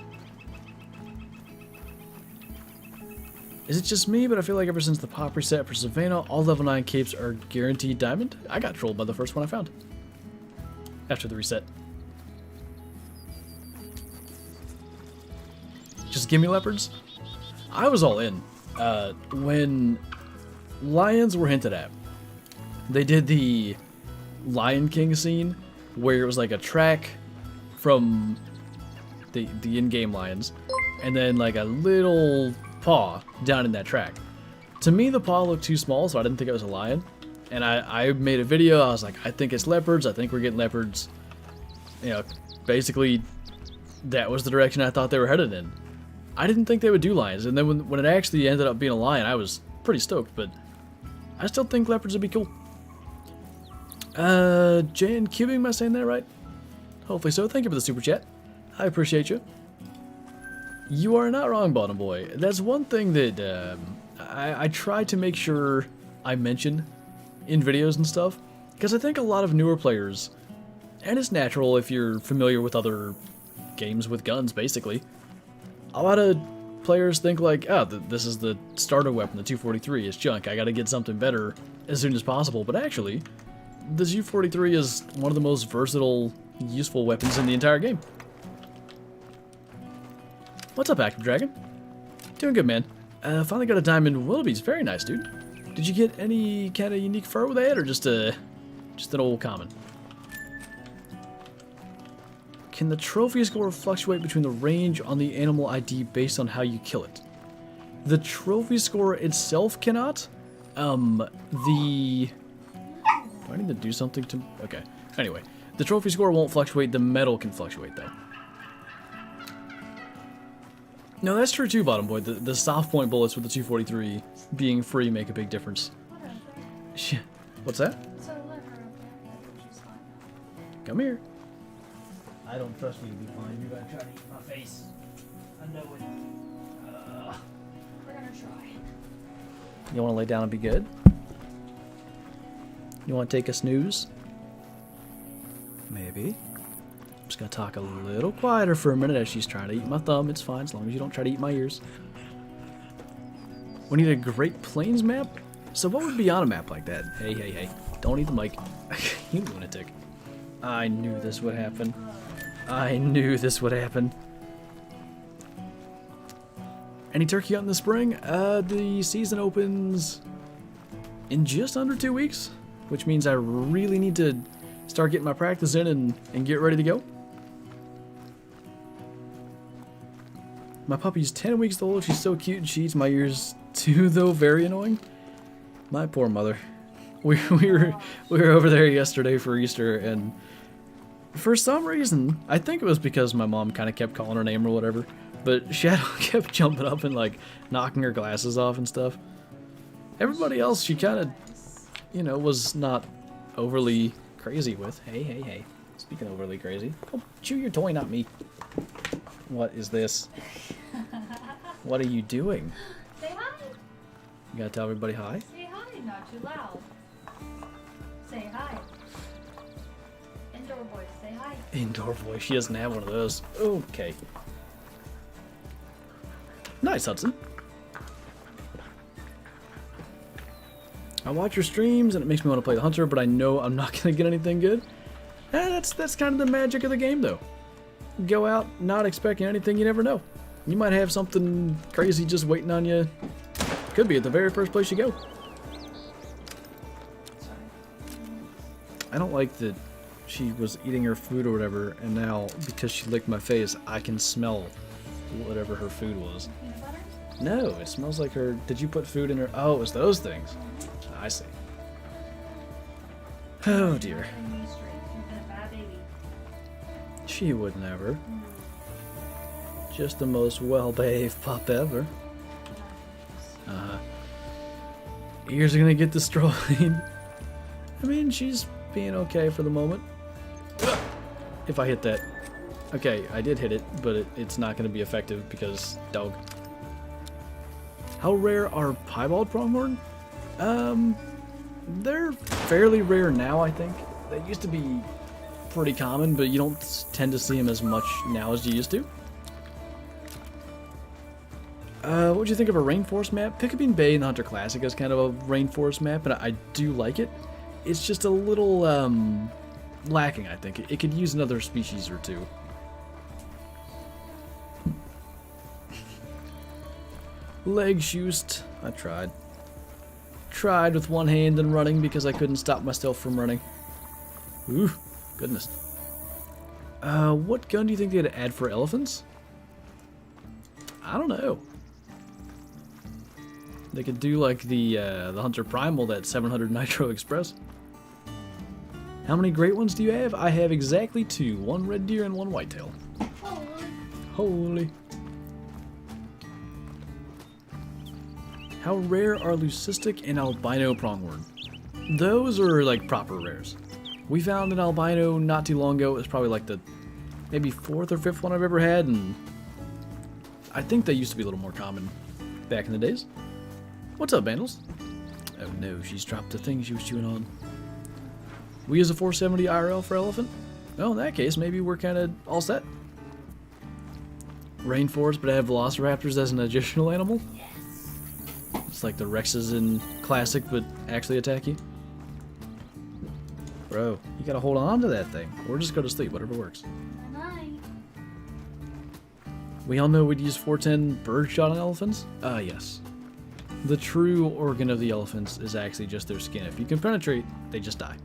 Is it just me, but I feel like ever since the pop reset for Savannah, all level 9 capes are guaranteed diamond? I got trolled by the first one I found. After the reset. Just gimme leopards? I was all in. When lions were hinted at, they did the Lion King scene where it was like a track from the in-game lions and then like a little paw down in that track. To me, the paw looked too small, so I didn't think it was a lion. And I made a video. I was like, I think it's leopards. I think we're getting leopards. You know, basically, that was the direction I thought they were headed in. I didn't think they would do lions, and then when it actually ended up being a lion, I was pretty stoked, but I still think leopards would be cool. Jan Cubing, am I saying that right? Hopefully so. Thank you for the super chat. I appreciate you. You are not wrong, Bottom Boy. That's one thing that I try to make sure I mention in videos and stuff, because I think a lot of newer players, and it's natural if you're familiar with other games with guns, basically, a lot of players think like, oh, this is the starter weapon, the 243, it's junk, I gotta get something better as soon as possible, but actually, the U43 is one of the most versatile, useful weapons in the entire game. What's up, Active Dragon? Doing good, man. Finally got a diamond wildebeest. Very nice, dude. Did you get any kind of unique fur with that, or just an old common? Can the trophy score fluctuate between the range on the animal ID based on how you kill it? The trophy score itself cannot. Do I need to do something to... Okay. Anyway, the trophy score won't fluctuate. The medal can fluctuate, though. No, that's true, too, Bottom Boy. The soft point bullets with the 243 being free make a big difference. Shit. What's that? Come here. I don't trust you to be fine. You're gonna try to eat my face. I know it. We're gonna try. You want to lay down and be good? You want to take a snooze? Maybe. I'm just gonna talk a little quieter for a minute as she's trying to eat my thumb. It's fine as long as you don't try to eat my ears. We need a Great Plains map? So what would be on a map like that? Hey, hey, hey. Don't eat the mic. You lunatic. I knew this would happen. I knew this would happen. Any turkey out in the spring? The season opens in just under 2 weeks, which means I really need to start getting my practice in and get ready to go. My puppy's 10 weeks old. She's so cute and she eats my ears too, though very annoying. My poor mother. We were over there yesterday for Easter, and for some reason, I think it was because my mom kind of kept calling her name or whatever, but Shadow kept jumping up and like knocking her glasses off and stuff. Everybody else she kind of, you know, was not overly crazy with. Hey, hey, hey. Speaking of overly crazy, oh, chew your toy, not me. What is this? What are you doing? Say hi. You gotta tell everybody hi? Say hi, not too loud. Say hi. Indoor voice, say hi. Indoor voice. She doesn't have one of those. Okay. Nice, Hudson. I watch your streams and it makes me want to play the Hunter, but I know I'm not going to get anything good. That's kind of the magic of the game, though. Go out not expecting anything, you never know. You might have something crazy just waiting on you. Could be at the very first place you go. I don't like that she was eating her food or whatever, and now, because she licked my face, I can smell whatever her food was. Peanut butter? No, it smells like her... Did you put food in her... Oh, it was those things. I see. Oh, dear. You've been a bad baby. She would never. Just the most well-behaved pup ever. Ears are gonna get destroyed. I mean, she's being okay for the moment. If I hit that. Okay, I did hit it, but it's not gonna be effective because dog. How rare are piebald pronghorn? They're fairly rare now, I think. They used to be pretty common, but you don't tend to see them as much now as you used to. What'd you think of a rainforest map? Pickabeen Bay in the Hunter Classic is kind of a rainforest map, and I do like it. It's just a little, lacking, I think. It could use another species or two. Leg shoost. I tried. Tried with one hand and running because I couldn't stop myself from running. Ooh, goodness. What gun do you think they'd add for elephants? I don't know. They could do like the Hunter Primal, that 700 Nitro Express. How many great ones do you have? I have exactly 2. One red deer and one whitetail. Holy. How rare are leucistic and albino pronghorn? Those are like proper rares. We found an albino not too long ago. It was probably like the maybe 4th or 5th one I've ever had, and I think they used to be a little more common back in the days. What's up, Vandals? Oh no, she's dropped the thing she was chewing on. We use a 470 IRL for elephant? Well, in that case, maybe we're kind of all set. Rainforest, but I have velociraptors as an additional animal? Yes. It's like the Rexes in Classic, but actually attack you. Bro, you gotta hold on to that thing, or just go to sleep, whatever works. Night. We all know we'd use 410 birdshot on elephants? Yes. The true organ of the elephants is actually just their skin. If you can penetrate, they just die.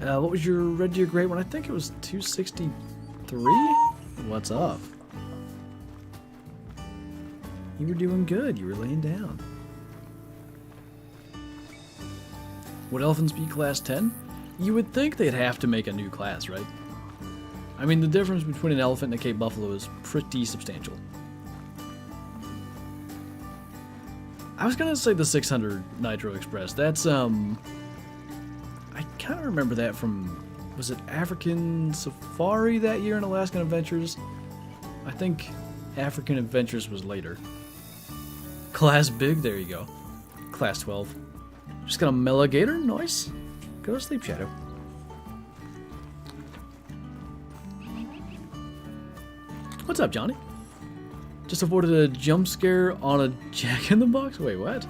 What was your Red Deer grade one? I think it was 263? What's up? You were doing good. You were laying down. Would elephants be class 10? You would think they'd have to make a new class, right? I mean, the difference between an elephant and a Cape Buffalo is pretty substantial. I was gonna say the 600 Nitro Express. That's, I kind of remember that from, was it African Safari that year in Alaskan Adventures? I think African Adventures was later. Class big, there you go. Class 12. Just got a Meligator, nice. Go to sleep, Shadow. What's up, Johnny? Just avoided a jump scare on a Jack in the Box? Wait, what?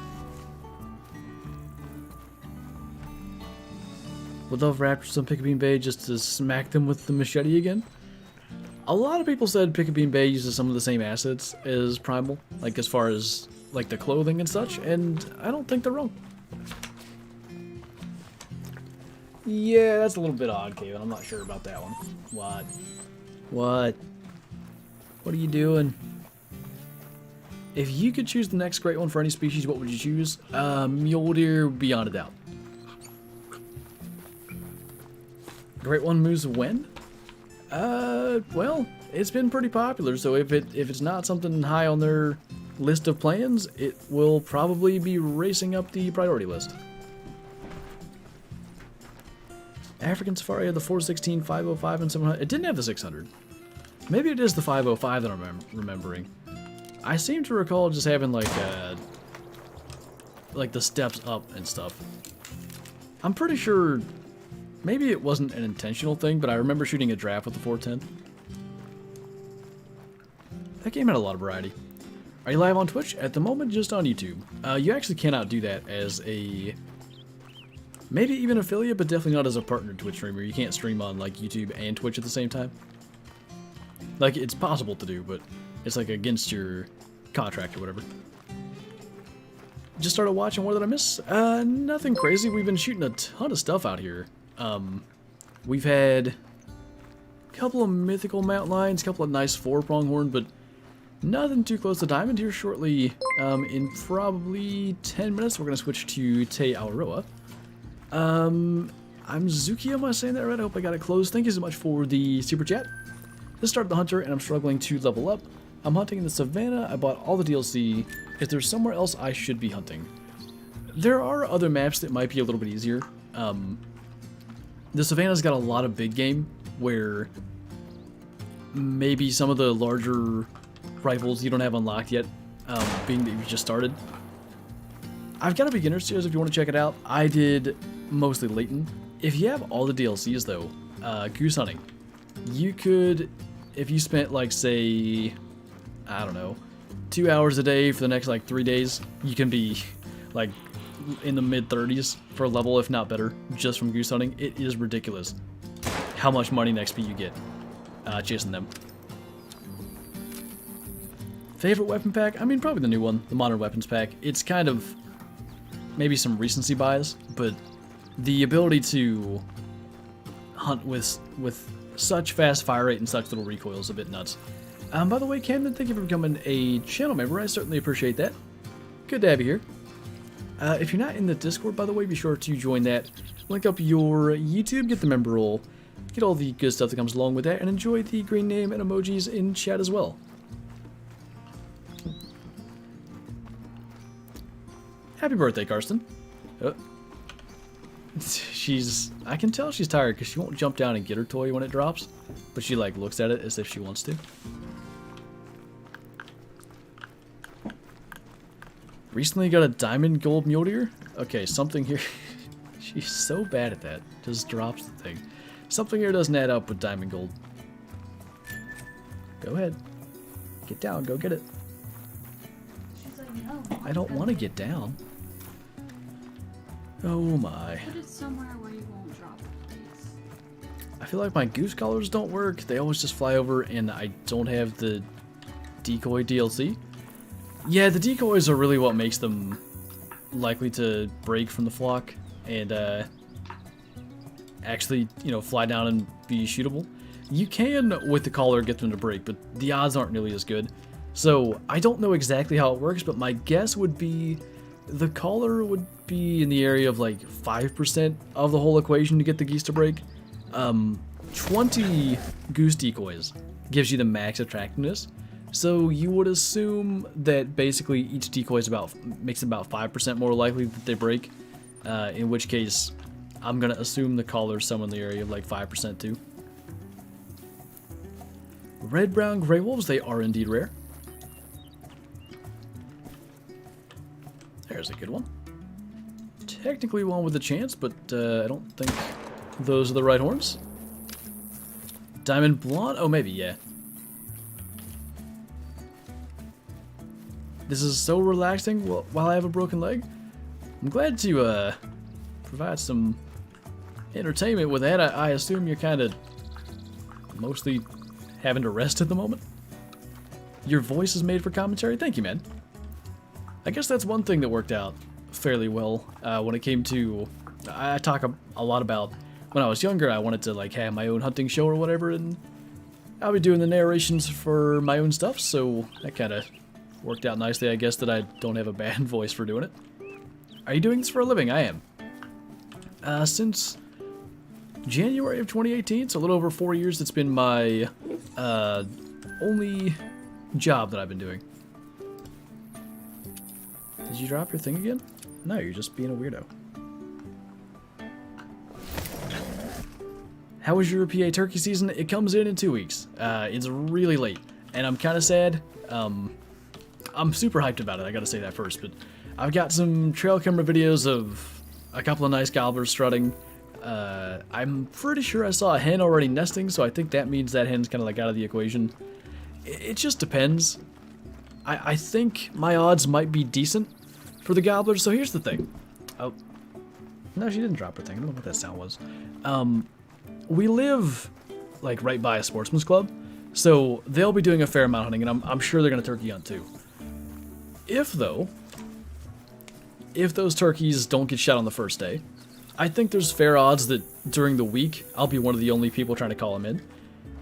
Would love Raptors on Pick-a-Bean Bay just to smack them with the machete again? A lot of people said Pick-a-Bean Bay uses some of the same assets as Primal, like as far as like the clothing and such, and I don't think they're wrong. Yeah, that's a little bit odd, Kevin. I'm not sure about that one. What? What? What are you doing? If you could choose the next great one for any species, what would you choose? Mule deer, beyond a doubt. Great one moves when? Well, it's been pretty popular, so if it's not something high on their list of plans, it will probably be racing up the priority list. African Safari had the 416, 505, and 700. It didn't have the 600. Maybe it is the 505 that I'm remembering. I seem to recall just having like the steps up and stuff. I'm pretty sure maybe it wasn't an intentional thing, but I remember shooting a draft with the 410. That game had a lot of variety. Are you live on Twitch? At the moment, just on YouTube. You actually cannot do that as a... maybe even affiliate, but definitely not as a partner Twitch streamer. You can't stream on like YouTube and Twitch at the same time. Like, it's possible to do, but it's like against your contract or whatever. Just started watching. What did I miss? Nothing crazy. We've been shooting a ton of stuff out here. We've had a couple of mythical mountain lions, a couple of nice 4-prong horn, but nothing too close to diamond here shortly. In probably 10 minutes, we're going to switch to Awaroa. I'm Zuki, am I saying that right? I hope I got it closed. Thank you so much for the super chat. Just started the hunter, and I'm struggling to level up. I'm hunting in the savannah. I bought all the DLC. Is there somewhere else I should be hunting? There are other maps that might be a little bit easier. The savannah's got a lot of big game, where maybe some of the larger rifles you don't have unlocked yet, being that you just started. I've got a beginner's tiers if you want to check it out. I did mostly Leighton. If you have all the DLCs though, goose hunting, you could, if you spent like say, I don't know, 2 hours a day for the next like 3 days, you can be like in the mid 30s for a level, if not better, just from goose hunting. It is ridiculous how much money and XP you get chasing them. Favorite weapon pack? I mean, probably the new one, the Modern Weapons pack. It's kind of maybe some recency bias, but the ability to hunt with such fast fire rate and such little recoil is a bit nuts. By the way, Camden, thank you for becoming a channel member. I certainly appreciate that. Good to have you here. If you're not in the Discord, by the way, be sure to join that. Link up your YouTube, get the member role, get all the good stuff that comes along with that, and enjoy the green name and emojis in chat as well. Happy birthday, Karsten. I can tell she's tired because she won't jump down and get her toy when it drops, but she like looks at it as if she wants to. Recently got a diamond gold mule deer. Okay, something here. She's so bad at that. Just drops the thing. Something here doesn't add up with diamond gold. Go ahead. Get down. Go get it. She's like, no. I don't want to get down. Oh my. Put it somewhere where you won't drop it, please. I feel like my goose collars don't work. They always just fly over, and I don't have the decoy DLC. Yeah, the decoys are really what makes them likely to break from the flock, and actually, you know, fly down and be shootable. You can, with the collar, get them to break, but the odds aren't nearly as good. So I don't know exactly how it works, but my guess would be the collar would be in the area of like 5% of the whole equation to get the geese to break. 20 goose decoys gives you the max attractiveness. So you would assume that basically each decoy makes it about 5% more likely that they break. In which case, I'm gonna assume the collar's somewhere in the area of like 5% too. Red, brown, gray wolves, they are indeed rare. There's a good one. Technically one with a chance, but I don't think those are the right horns. Diamond blonde? Oh, maybe, yeah. This is so relaxing while I have a broken leg. I'm glad to provide some entertainment with that. I assume you're kind of mostly having to rest at the moment. Your voice is made for commentary? Thank you, man. I guess that's one thing that worked out fairly well when it came to... I talk a lot about when I was younger, I wanted to like have my own hunting show or whatever, and I'll be doing the narrations for my own stuff, so that kind of worked out nicely, I guess, that I don't have a bad voice for doing it. Are you doing this for a living? I am. Since January of 2018, so a little over 4 years, it's been my only job that I've been doing. Did you drop your thing again? No, you're just being a weirdo. How was your PA turkey season? It comes in 2 weeks. It's really late, and I'm kind of sad. I'm super hyped about it, I gotta say that first, but I've got some trail camera videos of a couple of nice gobblers strutting. I'm pretty sure I saw a hen already nesting, so I think that means that hen's kind of like out of the equation. It just depends. I think my odds might be decent for the gobblers, so here's the thing. Oh, no, she didn't drop her thing. I don't know what that sound was. We live like right by a sportsman's club, so they'll be doing a fair amount of hunting, and I'm sure they're gonna turkey hunt too. If those turkeys don't get shot on the first day, I think there's fair odds that during the week I'll be one of the only people trying to call them in,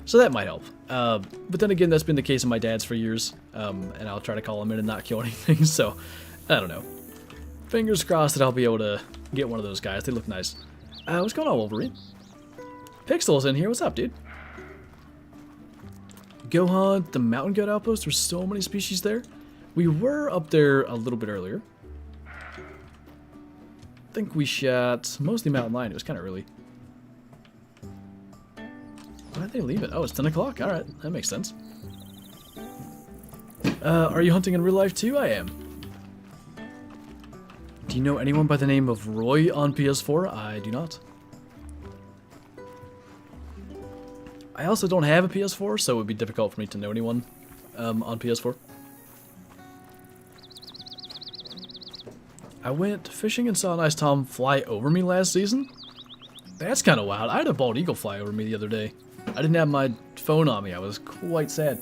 so that might help. But then again, that's been the case in my dad's for years, and I'll try to call him in and not kill anything, so I don't know. Fingers crossed that I'll be able to get one of those guys. They look nice. What's going on, Wolverine? Pixel's in here. What's up, dude? Go hunt the mountain goat outpost. There's so many species there. We were up there a little bit earlier. I think we shot mostly mountain lion. It was kind of early. Why did they leave it? Oh, it's 10 o'clock. All right, that makes sense. Are you hunting in real life too? I am. Do you know anyone by the name of Roy on PS4? I do not. I also don't have a PS4, so it would be difficult for me to know anyone on PS4. I went fishing and saw a nice tom fly over me last season. That's kind of wild. I had a bald eagle fly over me the other day. I didn't have my phone on me. I was quite sad.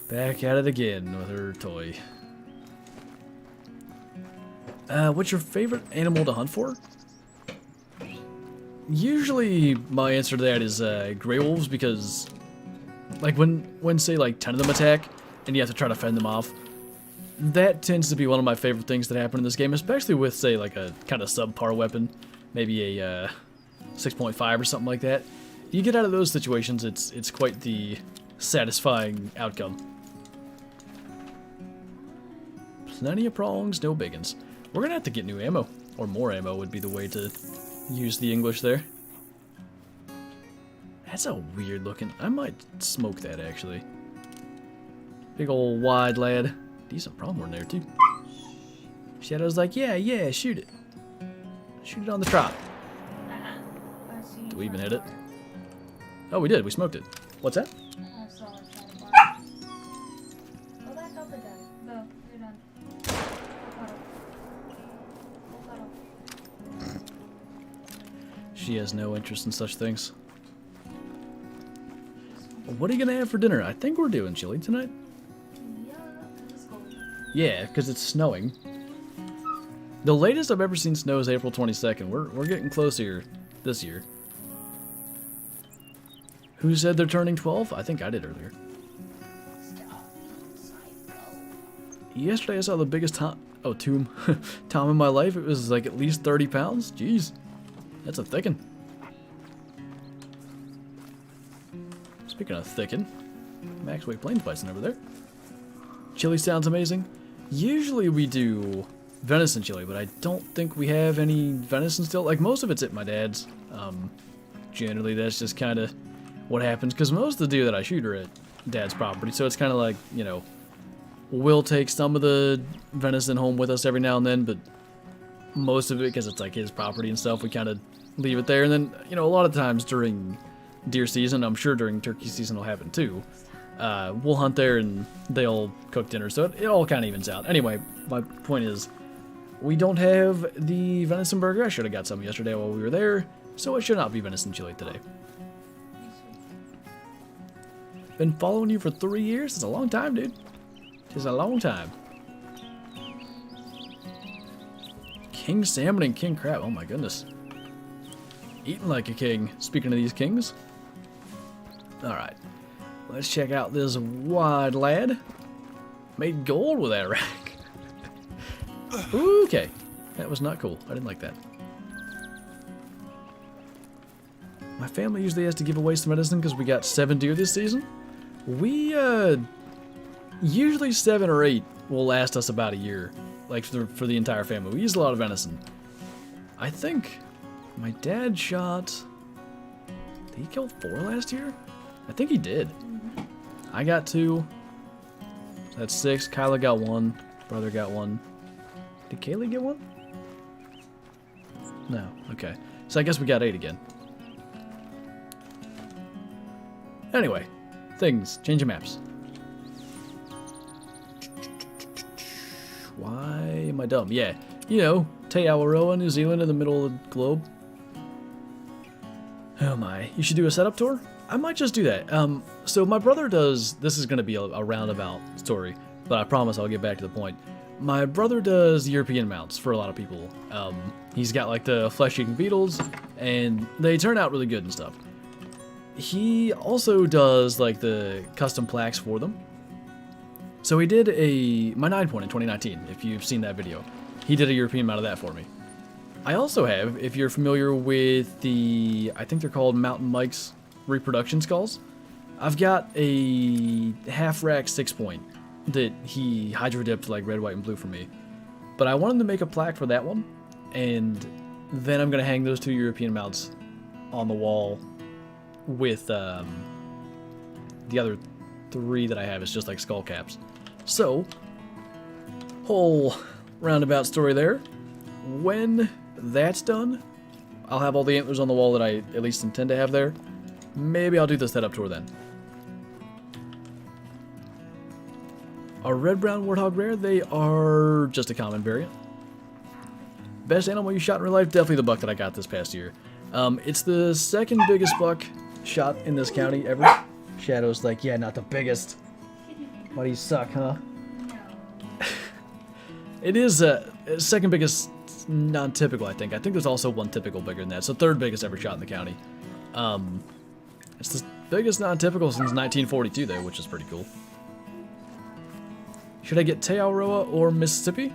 Back at it again with her toy. What's your favorite animal to hunt for? Usually my answer to that is gray wolves, because like when say like 10 of them attack and you have to try to fend them off, that tends to be one of my favorite things that happen in this game, especially with say like a kind of subpar weapon, maybe a 6.5 or something like that. You get out of those situations, it's quite the satisfying outcome. Plenty of prongs, no biggins. We're gonna have to get new ammo, or more ammo would be the way to use the English there. That's a weird looking. I might smoke that actually. Big old wide lad. Decent pronghorn there too. Shadow's like, yeah, shoot it. Shoot it on the trot. Do we even hit it? Oh, we did. We smoked it. What's that? I saw it trying to bark. Go back up again. Go, you're done. She has no interest in such things. What are you gonna have for dinner? I think we're doing chili tonight. Yeah, it's cold. Yeah, because it's snowing. The latest I've ever seen snow is April 22nd. We're getting close here this year. Who said they're turning 12? I think I did earlier. Yesterday I saw the biggest tom in my life. It was like at least 30 pounds. Jeez. That's a thickin'. Speaking of thickin', Max Weight Plains Bison over there. Chili sounds amazing. Usually we do venison chili, but I don't think we have any venison still. Like, most of it's at my dad's. Generally, that's just kind of what happens, because most of the deer that I shoot are at dad's property, so it's kind of like, you know, we'll take some of the venison home with us every now and then, but most of it, because it's like his property and stuff, we kind of leave it there. And then, you know, a lot of times during deer season, I'm sure during turkey season will happen too, we'll hunt there and they'll cook dinner, so it all kind of evens out. Anyway, my point is, we don't have the venison burger. I should have got some yesterday while we were there, so it should not be venison chili today. Been following you for 3 years? It's a long time, dude. It's a long time. King salmon and king crab. Oh my goodness. Eating like a king. Speaking of these kings. Alright. Let's check out this wide lad. Made gold with that rack. Okay. That was not cool. I didn't like that. My family usually has to give away some medicine because we got 7 deer this season. We, usually 7 or 8 will last us about a year. Like, for the entire family. We use a lot of venison. I think my dad shot... Did he kill 4 last year? I think he did. I got 2. So that's 6. Kyla got 1. Brother got 1. Did Kaylee get 1? No. Okay. So I guess we got 8 again. Anyway. Things. Changing maps. Why am I dumb? Yeah. You know, Awaroa, New Zealand, in the middle of the globe. Oh my. You should do a setup tour? I might just do that. So my brother does... This is going to be a roundabout story, but I promise I'll get back to the point. My brother does European mounts for a lot of people. He's got like the flesh-eating beetles, and they turn out really good and stuff. He also does like the custom plaques for them. So he did my 9-point in 2019, if you've seen that video. He did a European mount of that for me. I also have, if you're familiar with the, I think they're called Mountain Mike's reproduction skulls, I've got a half-rack 6-point that he hydro-dipped like red, white, and blue for me. But I wanted to make a plaque for that one, and then I'm going to hang those 2 European mounts on the wall with the other 3 that I have is just like skull caps. So, whole roundabout story there. When that's done, I'll have all the antlers on the wall that I at least intend to have there. Maybe I'll do the setup tour then. Are red-brown warthog rare? They are just a common variant. Best animal you shot in real life? Definitely the buck that I got this past year. It's the 2nd biggest buck shot in this county ever. Shadow's like, yeah, not the biggest. Why do you suck, huh? No. It is 2nd biggest non-typical, I think. I think there's also one typical bigger than that. So 3rd biggest ever shot in the county. It's the biggest non-typical since 1942, though, which is pretty cool. Should I get Awaroa or Mississippi?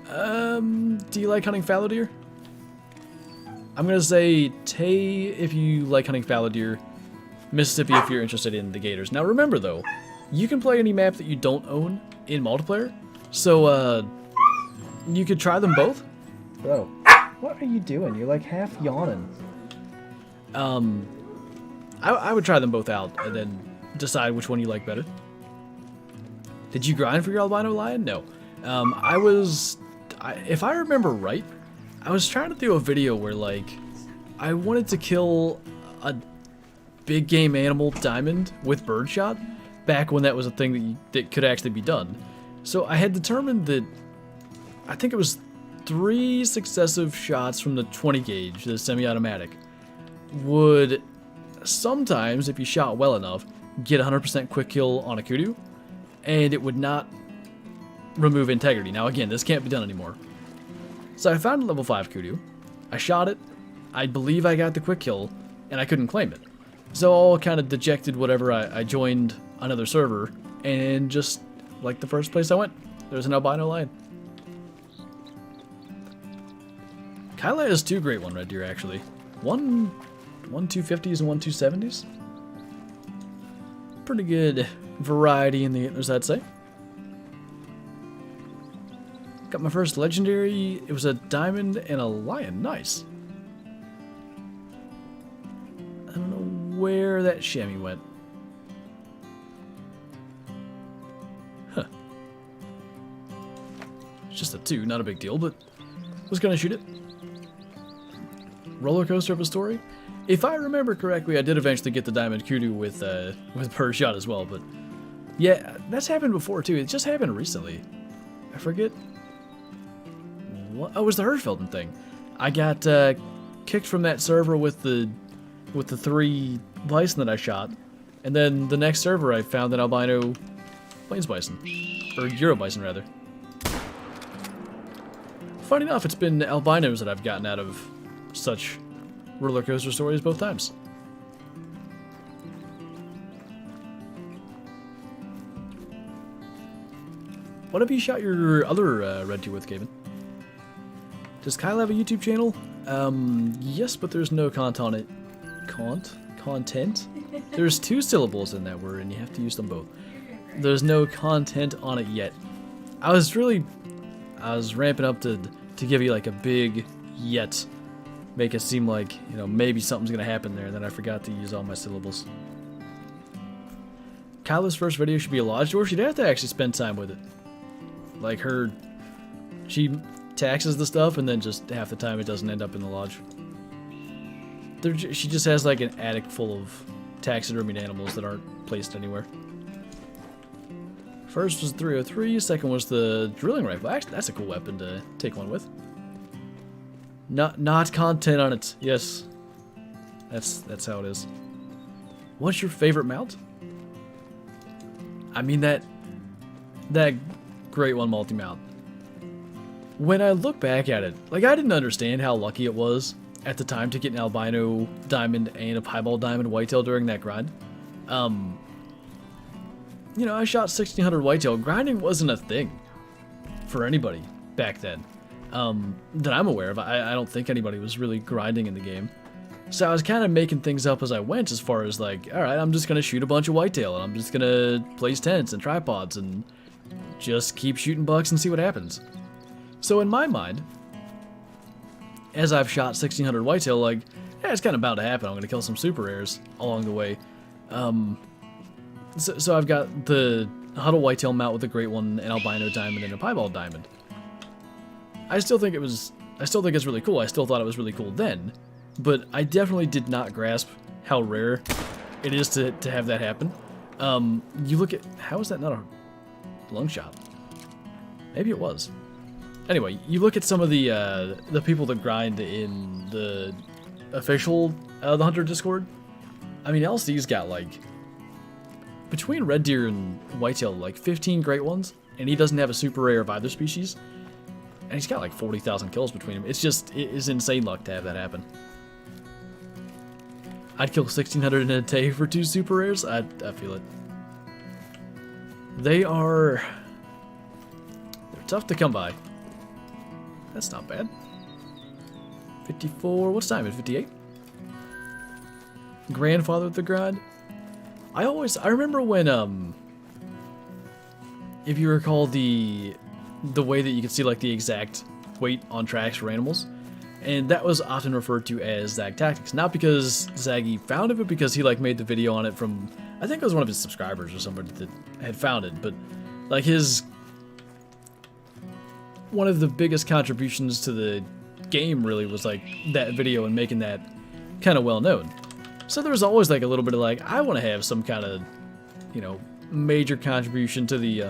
Do you like hunting fallow deer? I'm going to say Tay if you like hunting fallow deer, Mississippi if you're interested in the gators. Now remember though, you can play any map that you don't own in multiplayer, so you could try them both. Bro, what are you doing? You're like half yawning. I would try them both out and then decide which one you like better. Did you grind for your albino lion? No. If I remember right, I was trying to do a video where, like, I wanted to kill a big game animal diamond with birdshot back when that was a thing that could actually be done. So I had determined that, I think it was 3 successive shots from the 20 gauge, the semi-automatic, would sometimes, if you shot well enough, get 100% quick kill on a kudu, and it would not remove integrity. Now again, this can't be done anymore. So I found a level 5 kudu. I shot it. I believe I got the quick kill, and I couldn't claim it. So all kind of dejected whatever, I joined another server, and just like the first place I went, there's an albino lion. Kyla has 2 great one red deer actually. One 250s and one 270s. Pretty good variety in the antlers, I'd say. Got my first legendary. It was a diamond and a lion. Nice. I don't know where that chamois went. Huh. It's just a 2, not a big deal, but was gonna shoot it. Roller coaster of a story. If I remember correctly, I did eventually get the diamond kudu with bird shot as well, but yeah, that's happened before too. It just happened recently. I forget. What? Oh, it was the Hirschfelden thing. I got kicked from that server with the 3 bison that I shot, and then the next server I found an albino plains bison, or Euro bison rather. Funny enough, it's been albinos that I've gotten out of such roller coaster stories both times. What have you shot your other red deer with, Kevin? Does Kyle have a YouTube channel? Yes, but there's no content. Content? There's 2 syllables in that word, and you have to use them both. There's no content on it yet. I was ramping up to give you like a big yet. Make it seem like, you know, maybe something's gonna happen there, and then I forgot to use all my syllables. Kyla's first video should be a lodge door. She'd have to actually spend time with it. Like she taxes the stuff, and then just half the time it doesn't end up in the lodge. She just has like an attic full of taxidermied animals that aren't placed anywhere. First was 303, second was the drilling rifle. Actually, that's a cool weapon to take one with. Not content on it. Yes. That's how it is. What's your favorite mount? I mean that great one multi-mount. When I look back at it, like I didn't understand how lucky it was at the time to get an albino diamond and a piebald diamond whitetail during that grind. You know, I shot 1600 whitetail. Grinding wasn't a thing for anybody back then. That I'm aware of. I don't think anybody was really grinding in the game. So I was kind of making things up as I went, as far as like, alright, I'm just going to shoot a bunch of whitetail, and I'm just going to place tents and tripods, and just keep shooting bucks and see what happens. So in my mind, as I've shot 1600 whitetail, like, yeah, it's kind of bound to happen. I'm going to kill some super rares along the way. So I've got the huddle whitetail mount with a great one, an albino diamond, and a piebald diamond. I still think it's really cool. I still thought it was really cool then, but I definitely did not grasp how rare it is to have that happen. You look at, how is that not a lung shot? Maybe it was. Anyway, you look at some of the people that grind in the official the Hunter Discord. I mean, LC's got like, between red deer and whitetail, like 15 great ones, and he doesn't have a super rare of either species. And he's got like 40,000 kills between him. It is insane luck to have that happen. I'd kill 1600 in a day for 2 super rares. I feel it. They're tough to come by. That's not bad. 54, what's time? 58? Grandfather of the grind. I remember when, if you recall the way that you could see like the exact weight on tracks for animals, and that was often referred to as Zag Tactics, not because Zaggy found it, but because he like made the video on it from, I think it was one of his subscribers or somebody that had found it, but like one of the biggest contributions to the game really was like that video and making that kind of well known. So there was always like a little bit of like, I want to have some kind of, you know, major contribution to the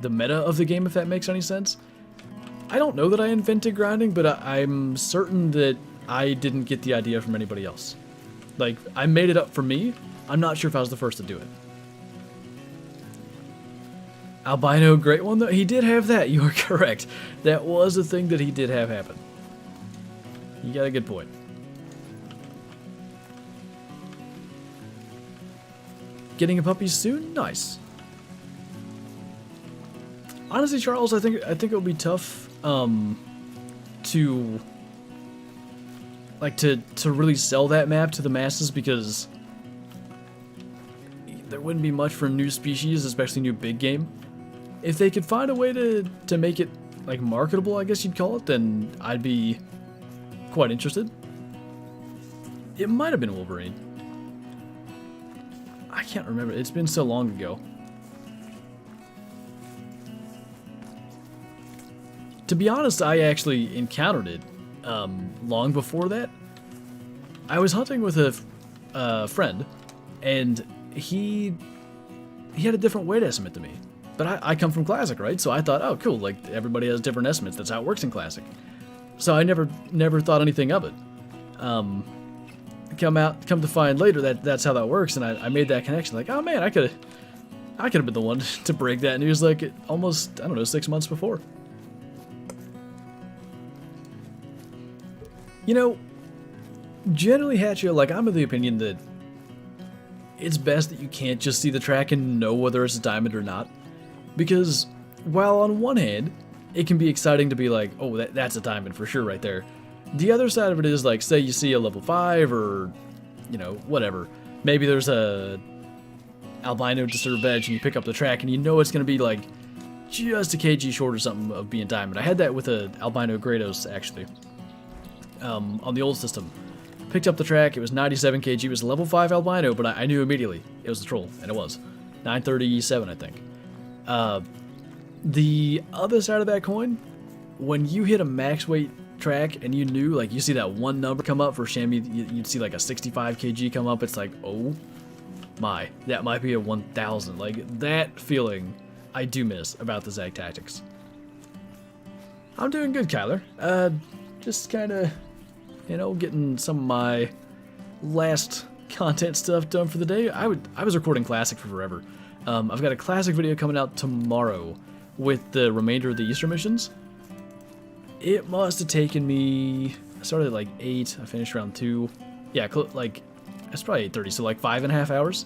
meta of the game, if that makes any sense. I don't know that I invented grinding, but I'm certain that I didn't get the idea from anybody else. Like, I made it up for me. I'm not sure if I was the first to do it. Albino great one though. He did have that. You are correct. That was a thing that he did have happen. You got a good point. Getting a puppy soon? Nice. Honestly, Charles, I think it would be tough to really sell that map to the masses, because there wouldn't be much for new species, especially new big game. If they could find a way to make it like marketable, I guess you'd call it, then I'd be quite interested. It might have been Wolverine. I can't remember. It's been so long ago. To be honest, I actually encountered it long before that. I was hunting with a friend, and he had a different weight estimate to me. But I come from Classic, right? So I thought, oh, cool, like everybody has different estimates. That's how it works in Classic. So I never thought anything of it. Come to find later that that's how that works, and I made that connection. Like, oh man, I could have been the one to break that news like almost, I don't know, 6 months before. You know, generally, Hatcho, like, I'm of the opinion that it's best that you can't just see the track and know whether it's a diamond or not. Because while on one hand, it can be exciting to be like, oh, that's a diamond for sure right there. The other side of it is, like, say you see a level 5 or, you know, whatever. Maybe there's a albino disturbed edge and you pick up the track and you know it's going to be, like, just a kg short or something of being diamond. I had that with a albino Grados, actually, on the old system. Picked up the track, it was 97 kg, it was a level 5 albino, but I knew immediately it was the troll, and it was. 937, I think. The other side of that coin, when you hit a max weight track and you knew, like, you see that one number come up for Chamois, you'd see like a 65 kg come up, it's like, oh my, that might be a 1000. Like, that feeling I do miss about the Zag Tactics. I'm doing good, Kyler. Just kind of, you know, getting some of my last content stuff done for the day. I was recording Classic for forever. I've got a Classic video coming out tomorrow with the remainder of the Easter missions. It must have taken me, I started at like 8, I finished around 2. Yeah, like, it's probably 8:30, so like 5.5 hours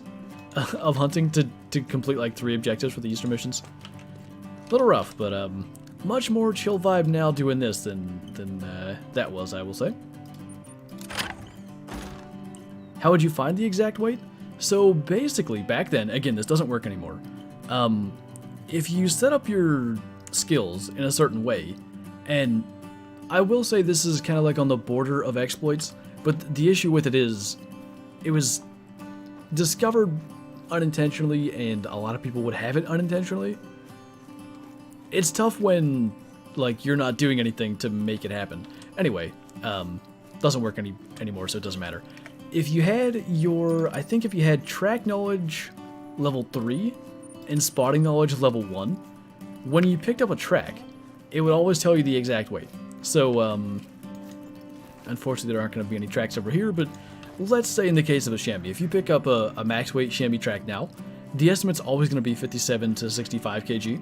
of hunting to complete like 3 objectives for the Easter missions. A little rough, but much more chill vibe now doing this than that was, I will say. How would you find the exact weight? So basically, back then, again, this doesn't work anymore. If you set up your skills in a certain way, and I will say this is kind of like on the border of exploits, but the issue with it is, it was discovered unintentionally, and a lot of people would have it unintentionally. It's tough when, like, you're not doing anything to make it happen. Anyway, doesn't work anymore, so it doesn't matter. If you had your, I think if you had track knowledge level 3 and spotting knowledge level 1, when you picked up a track, it would always tell you the exact weight. So, unfortunately there aren't going to be any tracks over here, but let's say in the case of a chamois, if you pick up a max weight chamois track now, the estimate's always going to be 57 to 65 kg.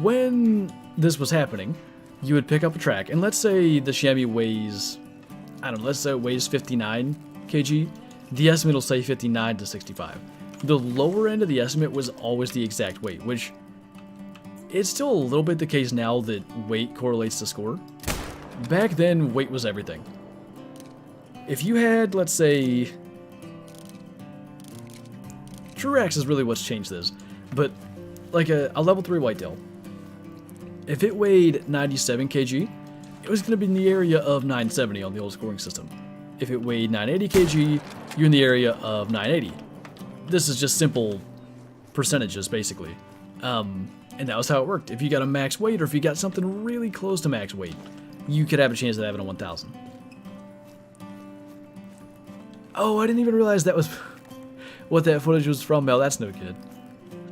When this was happening, you would pick up a track, and let's say the chamois weighs, I don't know, let's say it weighs 59 kg, the estimate will say 59 to 65. The lower end of the estimate was always the exact weight, which it's still a little bit the case now that weight correlates to score. Back then, weight was everything. If you had, let's say, Truax is really what's changed this, but like a level 3 whitetail, if it weighed 97 kg, it was going to be in the area of 970 on the old scoring system. If it weighed 980 kg, you're in the area of 980. This is just simple percentages, basically. And that was how it worked. If you got a max weight, or if you got something really close to max weight, you could have a chance of having a 1000. Oh, I didn't even realize that was what that footage was from, Mel. That's no good.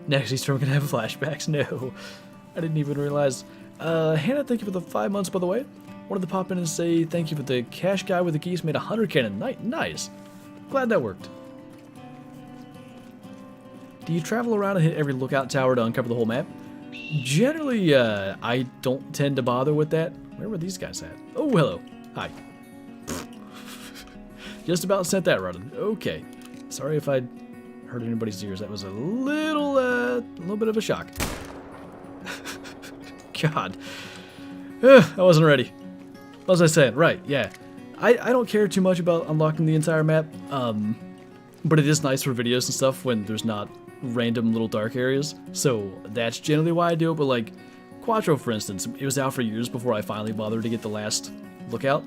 Next Easter, I'm going to have flashbacks. No, I didn't even realize. Hannah, thank you for the 5 months, by the way. Wanted to pop in and say thank you for the cash guy with the geese made 100 cannon. Nice. Glad that worked. Do you travel around and hit every lookout tower to uncover the whole map? Generally, I don't tend to bother with that. Where were these guys at? Oh, hello. Hi. Just about sent that running. Okay. Sorry if I hurt anybody's ears. That was a little bit of a shock. God. I wasn't ready. What was I saying? Right, yeah. I don't care too much about unlocking the entire map, but it is nice for videos and stuff when there's not random little dark areas, so that's generally why I do it. But like Quattro, for instance, it was out for years before I finally bothered to get the last lookout.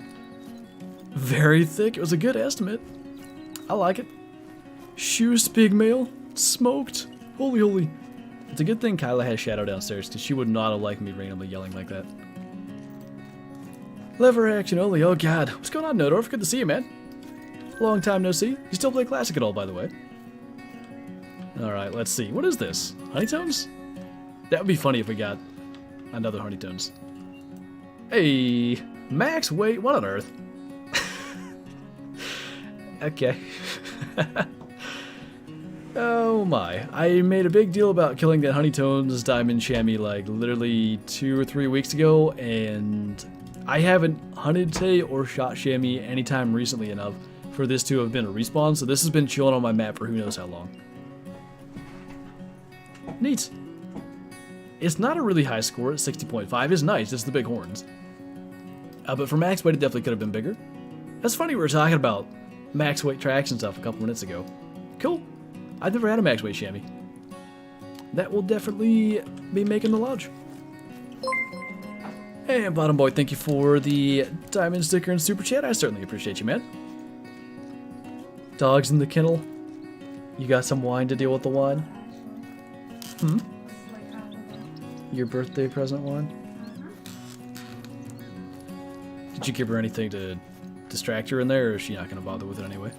Very thick. It was a good estimate. I like it. Shoes pigmail. Smoked. Holy holy. It's a good thing Kyla has Shadow downstairs, because she would not have liked me randomly yelling like that. Lever action only. Oh god. What's going on, Nodorf? Good to see you, man. Long time no see. You still play Classic at all, by the way? Alright, let's see. What is this? Honeytones? That would be funny if we got another Honeytones. Hey, Max, wait, what on earth? Okay. Oh my. I made a big deal about killing that Honeytones diamond chamois like literally 2 or 3 weeks ago, and I haven't hunted Tay or shot chamois anytime recently enough for this to have been a respawn, so this has been chilling on my map for who knows how long. Neat. It's not a really high score at 60.5. It's nice, it's the big horns. But for max weight, it definitely could have been bigger. That's funny, we were talking about max weight tracks and stuff a couple minutes ago. Cool. I've never had a max weight chamois. That will definitely be making the lodge. And Bottom Boy, thank you for the diamond sticker and super chat. I certainly appreciate you, man. Dogs in the kennel. You got some wine to deal with the wine? Hmm? Your birthday present wine? Did you give her anything to distract her in there, or is she not going to bother with it anyway?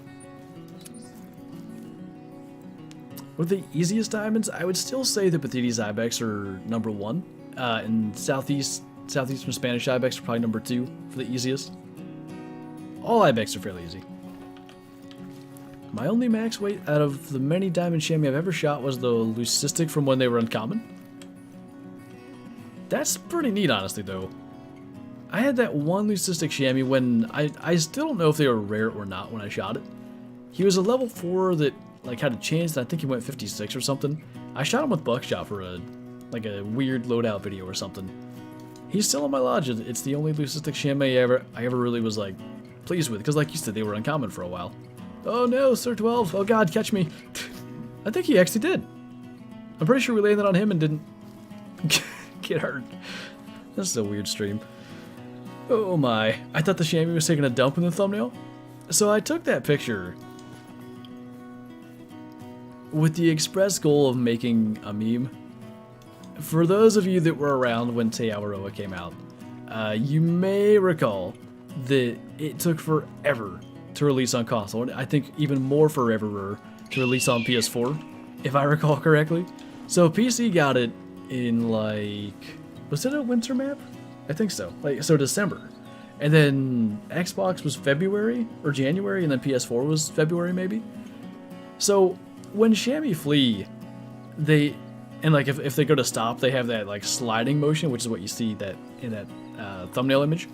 What are the easiest diamonds? I would still say the Pathetes Ibex are number 1. And Southeastern Spanish Ibex are probably number 2 for the easiest. All Ibex are fairly easy. My only max weight out of the many diamond chamois I've ever shot was the leucistic from when they were uncommon. That's pretty neat, honestly, though. I had that one leucistic chamois when I still don't know if they were rare or not when I shot it. He was a level 4 that like had a chance, and I think he went 56 or something. I shot him with buckshot for a weird loadout video or something. He's still in my lodge. It's the only leucistic chamois I ever really was like pleased with, because like you said, they were uncommon for a while. Oh no, Sir 12. Oh god, catch me. I think he actually did. I'm pretty sure we landed on him and didn't get hurt. This is a weird stream. Oh my. I thought the chamois was taking a dump in the thumbnail. So I took that picture with the express goal of making a meme. For those of you that were around when Awaroa came out, you may recall that it took forever to release on console, and I think even more forever to release on PS4, if I recall correctly. So PC got it in like, was it a winter map? I think so. So December. And then Xbox was February or January, and then PS4 was February maybe. So when chamois flee, if they go to stop, they have that like sliding motion, which is what you see in that thumbnail image.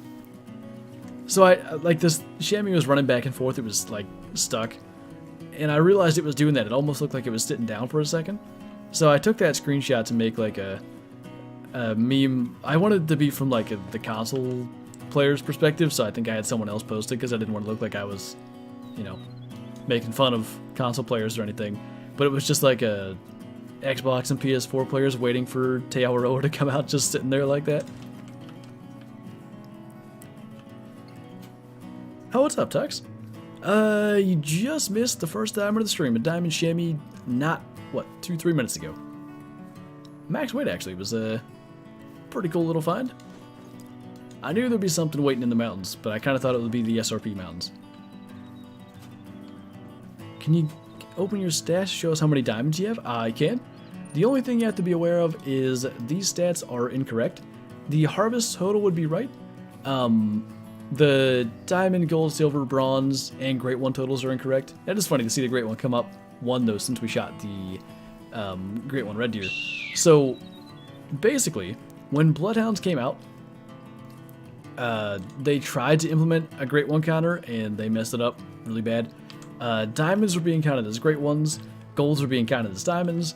So this chamois was running back and forth. It was like stuck, and I realized it was doing that. It almost looked like it was sitting down for a second. So I took that screenshot to make like a meme. I wanted it to be from like the console player's perspective, so I think I had someone else post it because I didn't want to look like I was, making fun of console players or anything. But it was just like a Xbox and PS4 players waiting for Awaroa to come out, just sitting there like that. Oh, what's up, Tux? You just missed the first diamond of the stream. A diamond chamois, not, 2-3 minutes ago. Max weight, actually, was a pretty cool little find. I knew there'd be something waiting in the mountains, but I kind of thought it would be the SRP mountains. Can you open your stats to show us how many diamonds you have? I can. The only thing you have to be aware of is these stats are incorrect. The harvest total would be right. The diamond, gold, silver, bronze, and great one totals are incorrect. That is funny to see the great one come up 1 though, since we shot the Great One Red Deer. So, basically, when Bloodhounds came out, they tried to implement a Great One counter, and they messed it up really bad. Diamonds were being counted as Great Ones, golds were being counted as diamonds.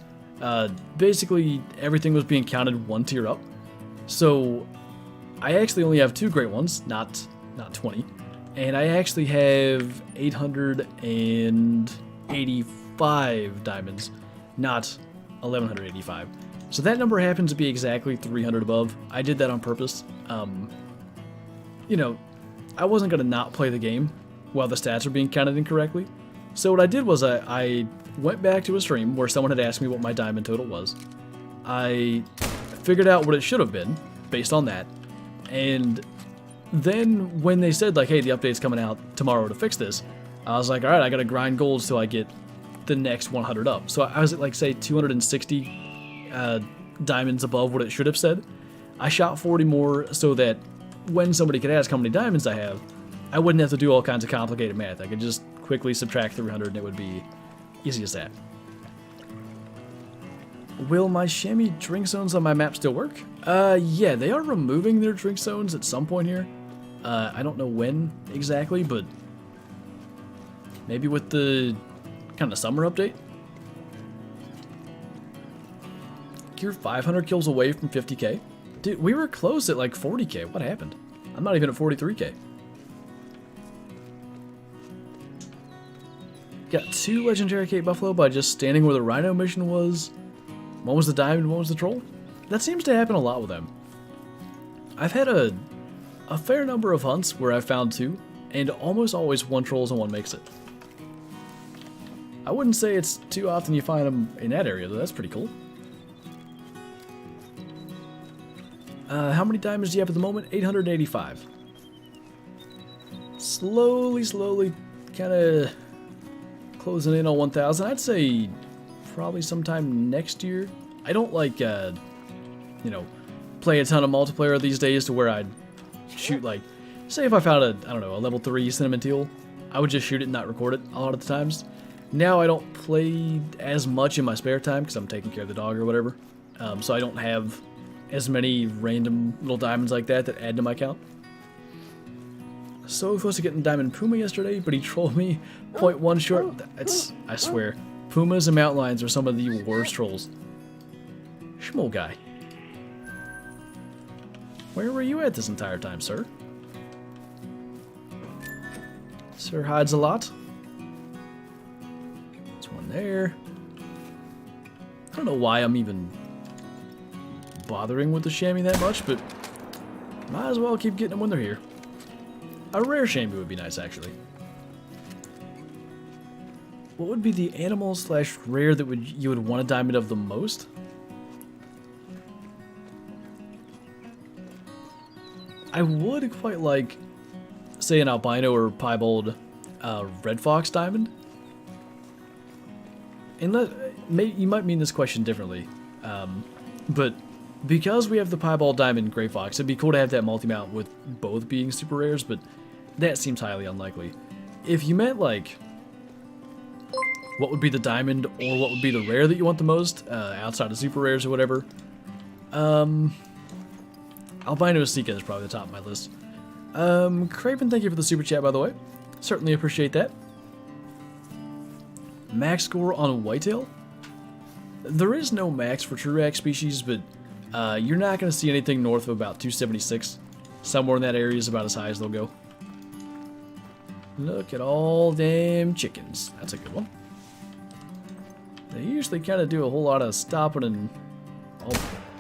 Basically, everything was being counted one tier up. So, I actually only have 2 Great Ones, not 20. And I actually have 885 diamonds, not 1185. So that number happens to be exactly 300 above. I did that on purpose. You know, I wasn't going to not play the game while the stats were being counted incorrectly. So what I did was I went back to a stream where someone had asked me what my diamond total was. I figured out what it should have been based on that. And then when they said, like, hey, the update's coming out tomorrow to fix this, I was like, all right, I got to grind golds till I get the next 100 up. So I was at, like, say, 260 diamonds above what it should have said. I shot 40 more so that when somebody could ask how many diamonds I have, I wouldn't have to do all kinds of complicated math. I could just quickly subtract 300 and it would be easy as that. Will my chamois drink zones on my map still work? Yeah, they are removing their drink zones at some point here. I don't know when exactly, but maybe with the kind of summer update. You're 500 kills away from 50k. Dude, we were close at like 40k. What happened? I'm not even at 43k. Got 2 legendary Cape Buffalo by just standing where the Rhino mission was. One was the diamond, one was the troll. That seems to happen a lot with them. I've had a fair number of hunts where I've found 2, and almost always 1 trolls and 1 makes it. I wouldn't say it's too often you find them in that area, though. That's pretty cool. How many diamonds do you have at the moment? 885. Slowly, kind of closing in on 1,000. I'd say probably sometime next year. I don't like, you know, play a ton of multiplayer these days to where I'd shoot, like, say if I found a, I don't know, a level 3 cinnamon teal, I would just shoot it and not record it a lot of the times. Now I don't play as much in my spare time because I'm taking care of the dog or whatever. So I don't have as many random little diamonds like that add to my count. So close to getting Diamond Puma yesterday, but he trolled me 0.1 short. I swear, Pumas and mountain lions are some of the worst trolls. Schmoll guy. Where were you at this entire time, sir? Sir hides a lot. There's one there. I don't know why I'm even bothering with the chamois that much, but might as well keep getting them when they're here. A rare chamois would be nice, actually. What would be the animal slash rare that you would want a diamond of the most? I would quite like, say, an albino or piebald red fox diamond. And you might mean this question differently, but because we have the piebald diamond and gray fox, it'd be cool to have that multi-mount with both being super rares, but that seems highly unlikely. If you meant, like, what would be the diamond or what would be the rare that you want the most, outside of super rares or whatever, Albino Sika is probably the top of my list. Craven, thank you for the super chat, by the way. Certainly appreciate that. Max score on whitetail? There is no max for true rack species, but you're not going to see anything north of about 276. Somewhere in that area is about as high as they'll go. Look at all them chickens. That's a good one. They usually kind of do a whole lot of stopping in all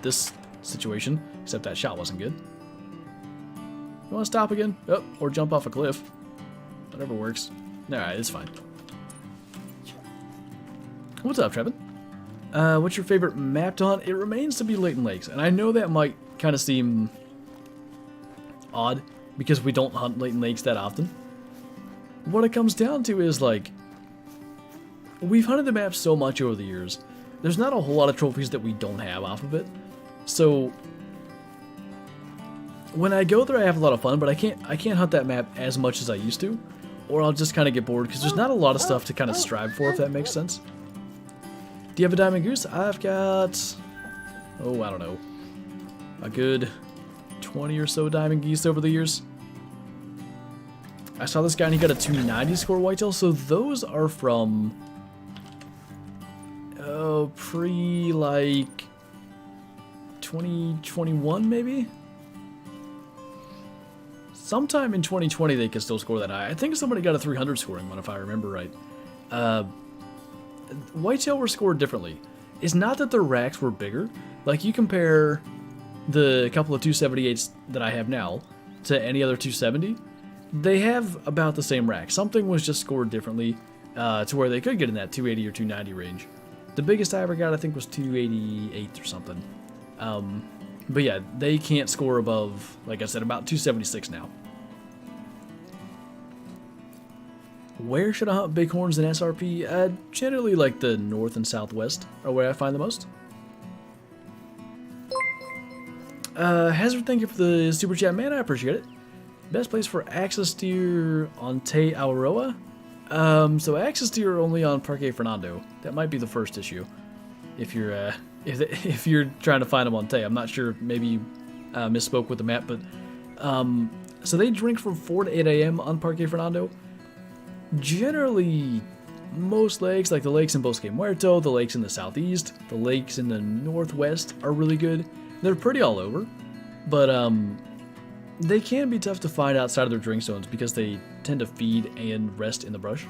this situation, except that shot wasn't good. You want to stop again? Oh, or jump off a cliff. Whatever works. Alright, it's fine. What's up, Trevin? What's your favorite map to hunt? It remains to be Leighton Lakes, and I know that might kind of seem odd because we don't hunt Leighton Lakes that often. What it comes down to is, like, we've hunted the map so much over the years, there's not a whole lot of trophies that we don't have off of it. So when I go there, I have a lot of fun, but I can't hunt that map as much as I used to, or I'll just kind of get bored because there's not a lot of stuff to kind of strive for, if that makes sense. Do you have a diamond goose? I've got, oh, I don't know, a good 20 or so diamond geese over the years. I saw this guy and he got a 290 score whitetail, so those are from, pre, like, 2021 maybe? Sometime in 2020 they could still score that high. I think somebody got a 300 scoring one if I remember right. Whitetail were scored differently. It's not that the racks were bigger. Like, you compare the couple of 278s that I have now to any other 270, they have about the same rack. Something was just scored differently to where they could get in that 280 or 290 range. The biggest I ever got, I think, was 288 or something. But yeah, they can't score above, like I said, about 276 now. Where should I hunt bighorns and SRP? Generally, like the north and southwest are where I find the most. Hazard, thank you for the super chat, man. I appreciate it. Best place for axis deer on Awaroa? So axis deer are only on Parque Fernando. That might be the first issue. If you're if you're trying to find them on Tay. I'm not sure, maybe you misspoke with the map, but so they drink from 4 to 8 a.m. on Parque Fernando. Generally, most lakes, like the lakes in Bosque Muerto, the lakes in the southeast, the lakes in the northwest are really good. They're pretty all over, but they can be tough to find outside of their drink zones because they tend to feed and rest in the brush.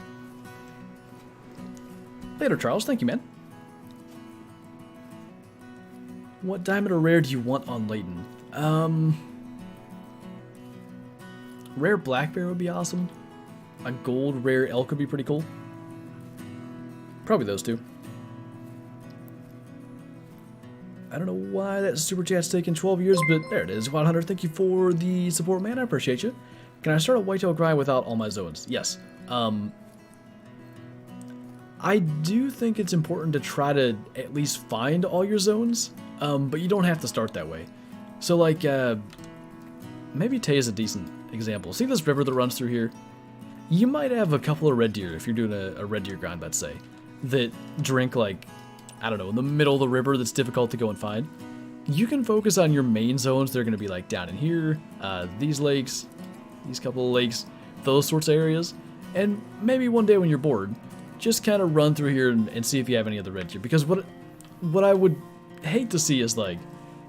Later, Charles. Thank you, man. What diamond or rare do you want on Layton? Rare black bear would be awesome. A gold rare elk would be pretty cool. Probably those two. I don't know why that super chat's taken 12 years, but there it is. 100, thank you for the support, man. I appreciate you. Can I start a whitetail grind without all my zones? Yes. I do think it's important to try to at least find all your zones, but you don't have to start that way. So, like, maybe Tay is a decent example. See this river that runs through here? You might have a couple of red deer, if you're doing a red deer grind, let's say, that drink, like, I don't know, in the middle of the river that's difficult to go and find. You can focus on your main zones. They're going to be, like, down in here, these lakes, these couple of lakes, those sorts of areas. And maybe one day when you're bored, just kind of run through here and see if you have any of the red deer. Because what I would hate to see is, like,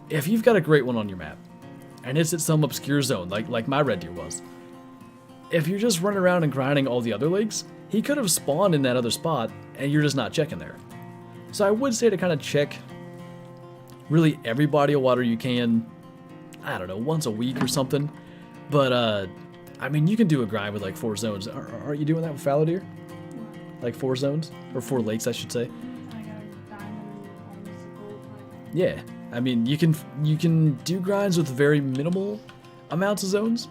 if you've got a great one on your map, and it's at some obscure zone, like my red deer was, if you're just running around and grinding all the other lakes, he could have spawned in that other spot, and you're just not checking there. So I would say to kind of check really every body of water you can, I don't know, once a week or something. But, I mean, you can do a grind with, like, 4 zones. Are you doing that with fallow deer? Like 4 zones? Or 4 lakes, I should say. I got a diamond, almost a gold pipe. Yeah. I mean, you can do grinds with very minimal amounts of zones.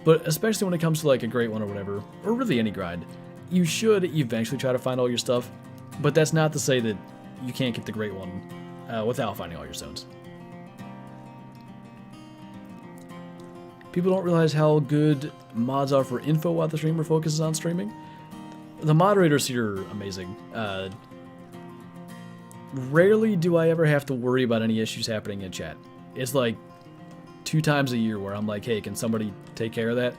But especially when it comes to, like, a great one or whatever, or really any grind, you should eventually try to find all your stuff. But that's not to say that you can't get the great one without finding all your zones. People don't realize how good mods are for info while the streamer focuses on streaming. The moderators here are amazing. Rarely do I ever have to worry about any issues happening in chat. It's like 2 times a year where I'm like, hey, can somebody take care of that?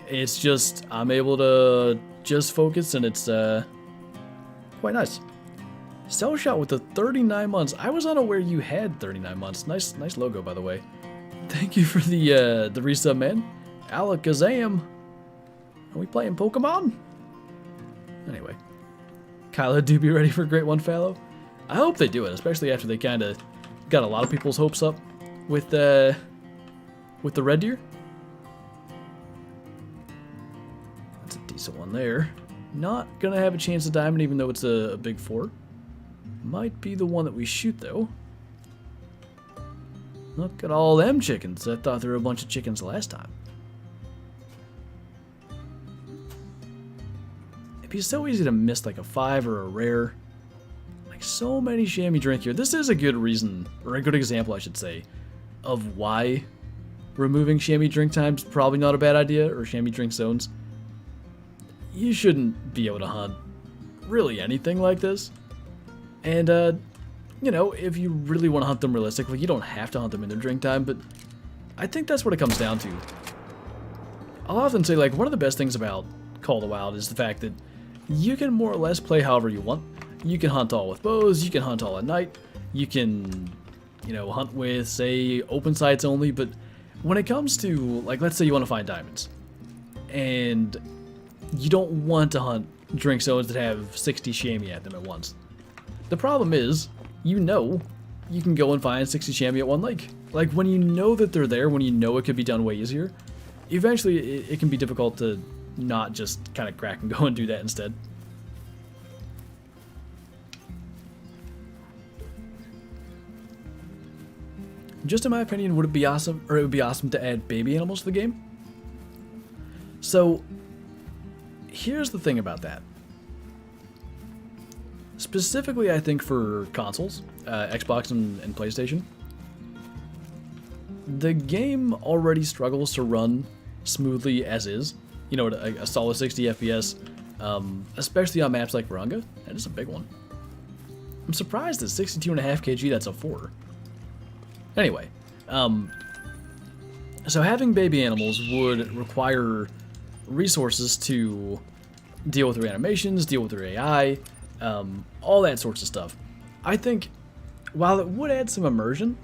It's just, I'm able to just focus, and it's quite nice. Cell Shot with the 39 months. I was unaware you had 39 months. Nice logo, by the way. Thank you for the resub, man. Alakazam. Are we playing Pokemon? Anyway. Kyla, do be ready for Great One Fallow. I hope they do it, especially after they kind of got a lot of people's hopes up with the red deer. That's a decent one there. Not gonna have a chance at diamond, even though it's a big 4. Might be the one that we shoot, though. Look at all them chickens. I thought there were a bunch of chickens last time. It'd be so easy to miss, like, a 5 or a rare. Like, so many chamois drink here. This is a good reason, or a good example, I should say, of why removing chamois drink time's probably not a bad idea, or chamois drink zones. You shouldn't be able to hunt really anything like this And, you know, if you really want to hunt them realistically, you don't have to hunt them in their drink time, but I think that's what it comes down to. I'll often say, like, one of the best things about Call of the Wild is the fact that you can more or less play however you want. You can hunt all with bows, you can hunt all at night, you can, you know, hunt with, say, open sights only, but when it comes to, like, let's say you want to find diamonds, and you don't want to hunt drink zones that have 60 chamois at them at once. The problem is, you know, you can go and find 60 chamois at one lake. Like, when you know that they're there, when you know it could be done way easier, eventually it can be difficult to not just kind of crack and go and do that instead. Just in my opinion, would it be awesome, or it would be awesome to add baby animals to the game? So, here's the thing about that. Specifically, I think for consoles, Xbox and PlayStation, the game already struggles to run smoothly as is. You know, a solid 60 FPS, especially on maps like Virunga. That is a big one. I'm surprised at 62.5 kg, that's a 4. Anyway, so having baby animals would require resources to deal with their animations, deal with their AI, all that sorts of stuff. I think while it would add some immersion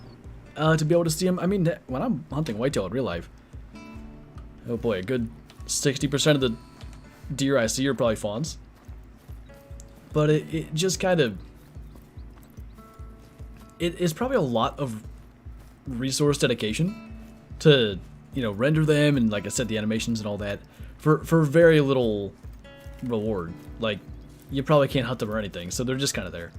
to be able to see them, I mean, when I'm hunting whitetail in real life, oh boy, a good 60% of the deer I see are probably fawns. But it just kind of, it is probably a lot of resource dedication to, you know, render them and, like I said, the animations and all that for very little reward. Like, you probably can't hunt them or anything, so they're just kind of there.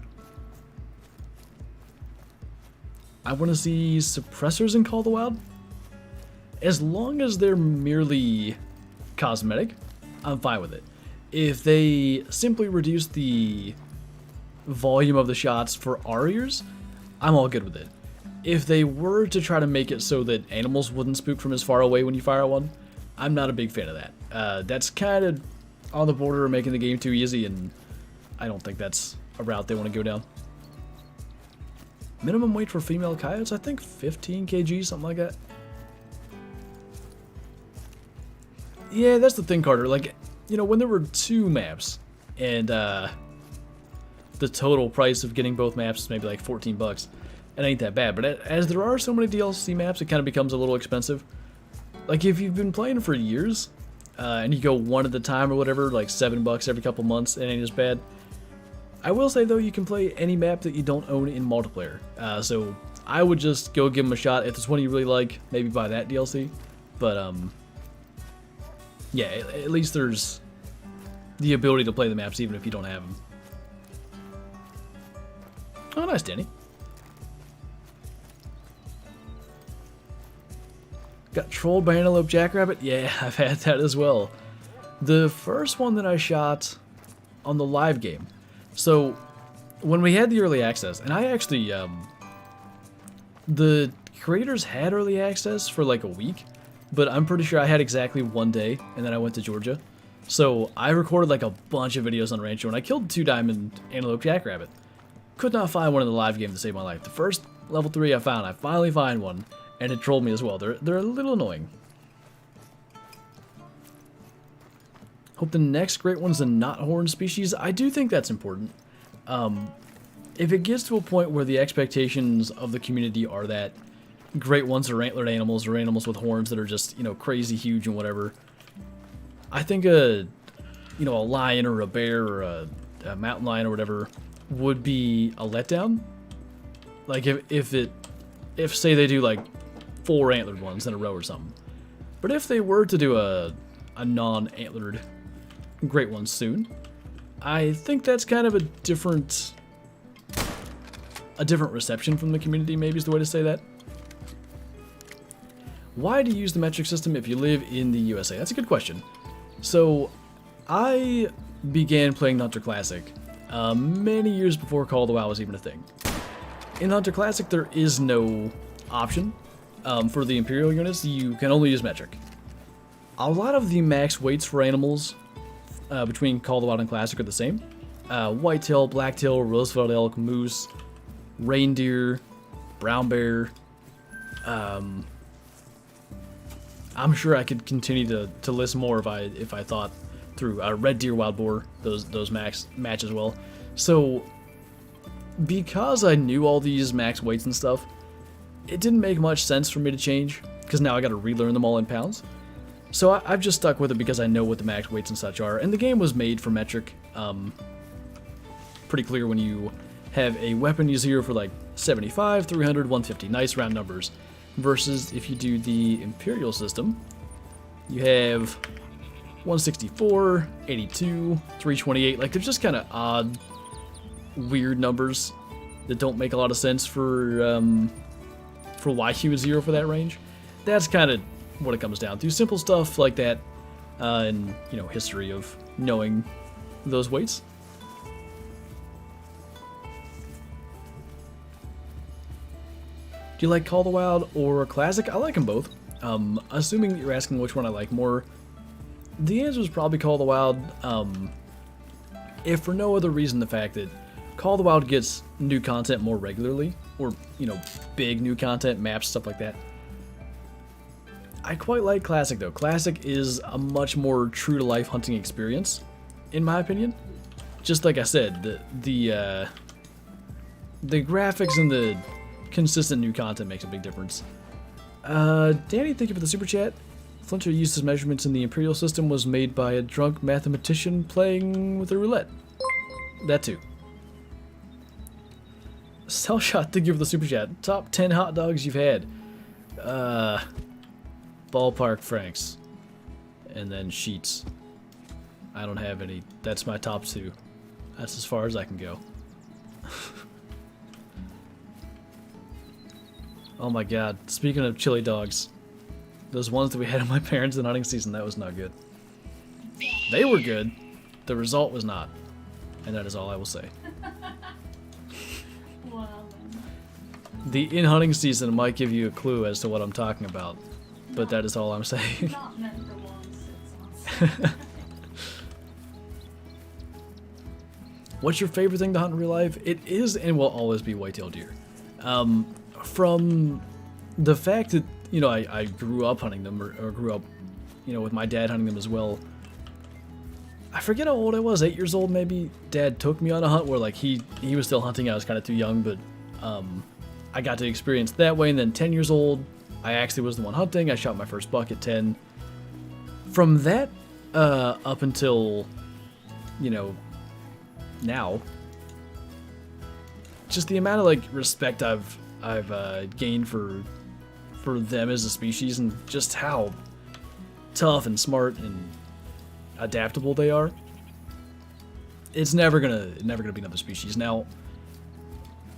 I want to see suppressors in Call of the Wild. As long as they're merely cosmetic, I'm fine with it. If they simply reduce the volume of the shots for our ears, I'm all good with it. If they were to try to make it so that animals wouldn't spook from as far away when you fire one, I'm not a big fan of that. That's kind of on the border of making the game too easy, and I don't think that's a route they want to go down. Minimum weight for female coyotes, I think 15 kg, something like that. Yeah, that's the thing, Carter. Like, you know, when there were 2 maps, and the total price of getting both maps is maybe like 14 bucks, it ain't that bad. But as there are so many DLC maps, it kind of becomes a little expensive. Like, if you've been playing for years, and you go one at a time or whatever, like 7 bucks every couple months, it ain't as bad. I will say, though, you can play any map that you don't own in multiplayer. So I would just go give them a shot. If there's one you really like, maybe buy that DLC. But, yeah, at least there's the ability to play the maps even if you don't have them. Oh, nice, Danny. Got trolled by Antelope Jackrabbit? Yeah, I've had that as well. The first one that I shot on the live game. So, when we had the early access, and I actually, the creators had early access for like a week, but I'm pretty sure I had exactly 1 day, and then I went to Georgia. So, I recorded like a bunch of videos on Rancho, and I killed 2 diamond Antelope Jackrabbit. Could not find one in the live game to save my life. The first level 3 I found, I finally find one, and it trolled me as well. They're a little annoying. Hope the next great one's a not horn species. I do think that's important. If it gets to a point where the expectations of the community are that great ones are antlered animals or animals with horns that are just, you know, crazy huge and whatever, I think a lion or a bear or a mountain lion or whatever would be a letdown. Like if say they do like 4 antlered ones in a row or something. But if they were to do a non-antlered great one soon, I think that's kind of a different reception from the community, maybe is the way to say that. Why do you use the metric system if you live in the USA? That's a good question. So, I began playing Hunter Classic many years before Call of the Wild was even a thing. In Hunter Classic, there is no option for the Imperial units. You can only use metric. A lot of the max weights for animals between Call of the Wild and Classic are the same. whitetail, blacktail, Roosevelt elk, moose, reindeer, brown bear. I'm sure I could continue to list more if I thought through. Red deer, wild boar, those match as well. So because I knew all these max weights and stuff, it didn't make much sense for me to change, because now I got to relearn them all in pounds. So I've just stuck with it because I know what the max weights and such are, and the game was made for metric. Pretty clear when you have a weapon you zero for like 75, 300, 150, nice round numbers, versus if you do the Imperial system, you have 164, 82, 328, like they're just kind of odd, weird numbers that don't make a lot of sense for why he was zero for that range. That's kind of what it comes down to. Simple stuff like that, and history of knowing those weights. Do you like Call of the Wild or Classic? I like them both. Assuming that you're asking which one I like more, the answer is probably Call of the Wild. If for no other reason, the fact that Call of the Wild gets new content more regularly, or big new content, maps, stuff like that. I quite like Classic though. Classic is a much more true to life hunting experience, in my opinion. Just like I said, the graphics and the consistent new content makes a big difference. Danny, thank you for the super chat. Flinter used his measurements in the Imperial system was made by a drunk mathematician playing with a roulette. That too. Cellshot, thank you for the super chat. Top 10 hot dogs you've had. Ballpark Franks. And then Sheets. I don't have any. That's my top 2. That's as far as I can go. Oh my god. Speaking of chili dogs, those ones that we had at my parents in hunting season, that was not good. They were good. The result was not. And that is all I will say. Well, The in hunting season might give you a clue as to what I'm talking about, but that is all I'm saying. not meant for one sits on. What's your favorite thing to hunt in real life? It is and will always be whitetail deer. From the fact that, I grew up hunting them, or grew up, with my dad hunting them as well. I forget how old I was, 8 years old maybe. Dad took me on a hunt where like he was still hunting. I was kind of too young, but I got to experience that way. And then 10 years old, I actually was the one hunting. I shot my first buck at 10. From that up until, now, just the amount of like respect I've gained for them as a species, and just how tough and smart and adaptable they are. It's never gonna be another species. Now,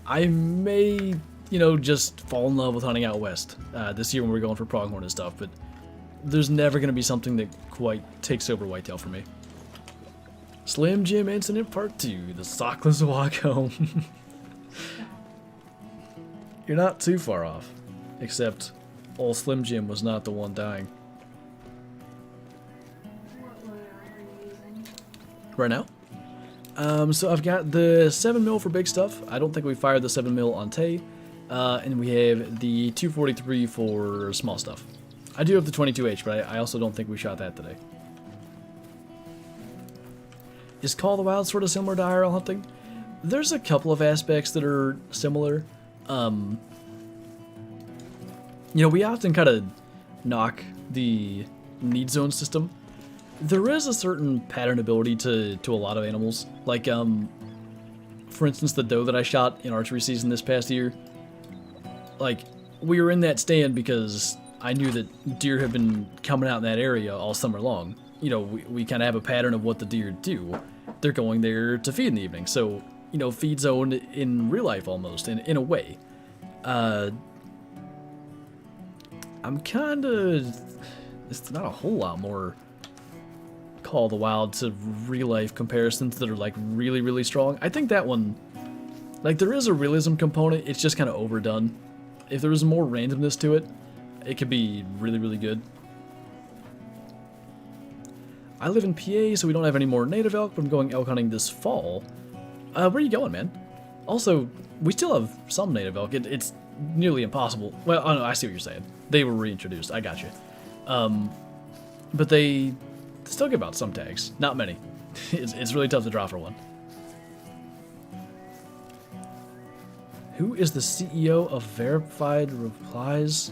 I may, just fall in love with hunting out west this year when we're going for pronghorn and stuff, but there's never gonna be something that quite takes over whitetail for me. Slim Jim Incident Part 2, the sockless walk home. You're not too far off, except old Slim Jim was not the one dying. What loader are you using? Right now? So I've got the 7mm for big stuff. I don't think we fired the 7mm on Tay. And we have the 243 for small stuff. I do have the 22H, but I also don't think we shot that today. Is Call of the Wild sort of similar to IRL hunting? There's a couple of aspects that are similar. We often kind of knock the need zone system. There is a certain pattern ability to a lot of animals. Like, for instance, the doe that I shot in archery season this past year. Like, we were in that stand because I knew that deer have been coming out in that area all summer long. We kind of have a pattern of what the deer do. They're going there to feed in the evening. So, feed zone in real life almost, in a way. I'm kind of... It's not a whole lot more Call of the Wild to real life comparisons that are like really, really strong. I think that one, like, there is a realism component. It's just kind of overdone. If there was more randomness to it, it could be really, really good. I live in PA, so we don't have any more native elk, but I'm going elk hunting this fall. Where are you going, man? Also, we still have some native elk. It's nearly impossible. Well, oh no, I see what you're saying. They were reintroduced. I got you. But they still give out some tags. Not many. It's really tough to draw for one. Who is the CEO of Verified Replies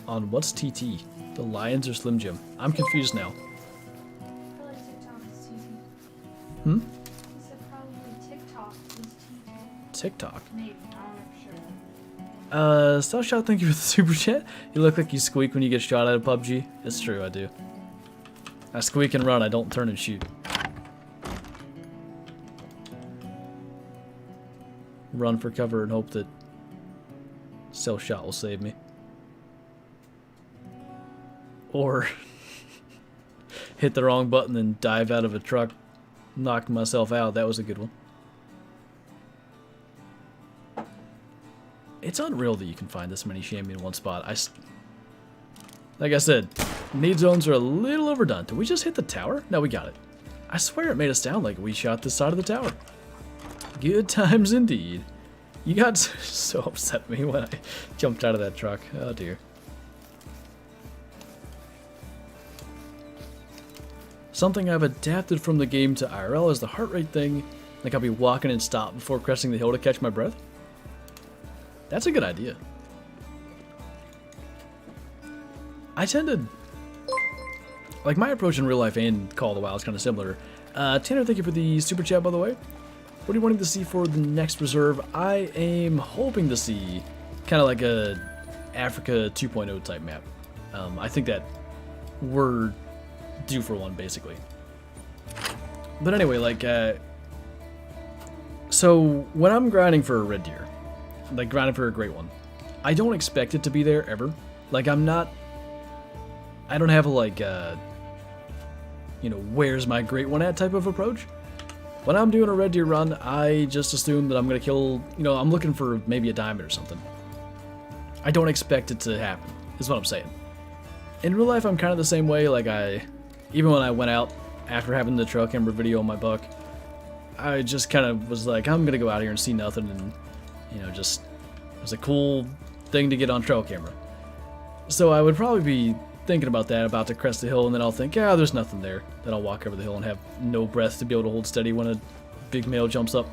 on what's TT? The Lions or Slim Jim? I'm confused now. Probably TikTok is TT. Hmm? He said probably TikTok is TT. TikTok. Maybe, I'm not sure. Style Shot, thank you for the super chat. You look like you squeak when you get shot at a PUBG. It's true, I do. I squeak and run, I don't turn and shoot. Run for cover and hope that Cell Shot will save me. Or hit the wrong button and dive out of a truck, knock myself out. That was a good one. It's unreal that you can find this many chamois in one spot. Like I said, need zones are a little overdone. Did we just hit the tower? No, we got it. I swear it made us sound like we shot this side of the tower. Good times indeed. You got so upset at me when I jumped out of that truck. Oh dear. Something I've adapted from the game to IRL is the heart rate thing. Like I'll be walking and stop before cresting the hill to catch my breath. That's a good idea. I tend to... Like, my approach in real life and Call of the Wild is kind of similar. Tanner, thank you for the super chat, by the way. What are you wanting to see for the next reserve? I am hoping to see kind of like a Africa 2.0 type map. I think that we're due for one, basically. But anyway, like, so when I'm grinding for a red deer, like grinding for a great one, I don't expect it to be there ever. Like, I don't have a, like, you know, where's my great one at type of approach. When I'm doing a red deer run, I just assume that I'm going to kill, you know, I'm looking for maybe a diamond or something. I don't expect it to happen, is what I'm saying. In real life, I'm kind of the same way. Like, even when I went out after having the trail camera video on my buck, I just kind of was like, I'm going to go out here and see nothing, and, you know, just, it was a cool thing to get on trail camera. So I would probably be thinking about that, about to crest the hill, and then I'll think, yeah, there's nothing there. Then I'll walk over the hill and have no breath to be able to hold steady when a big male jumps up.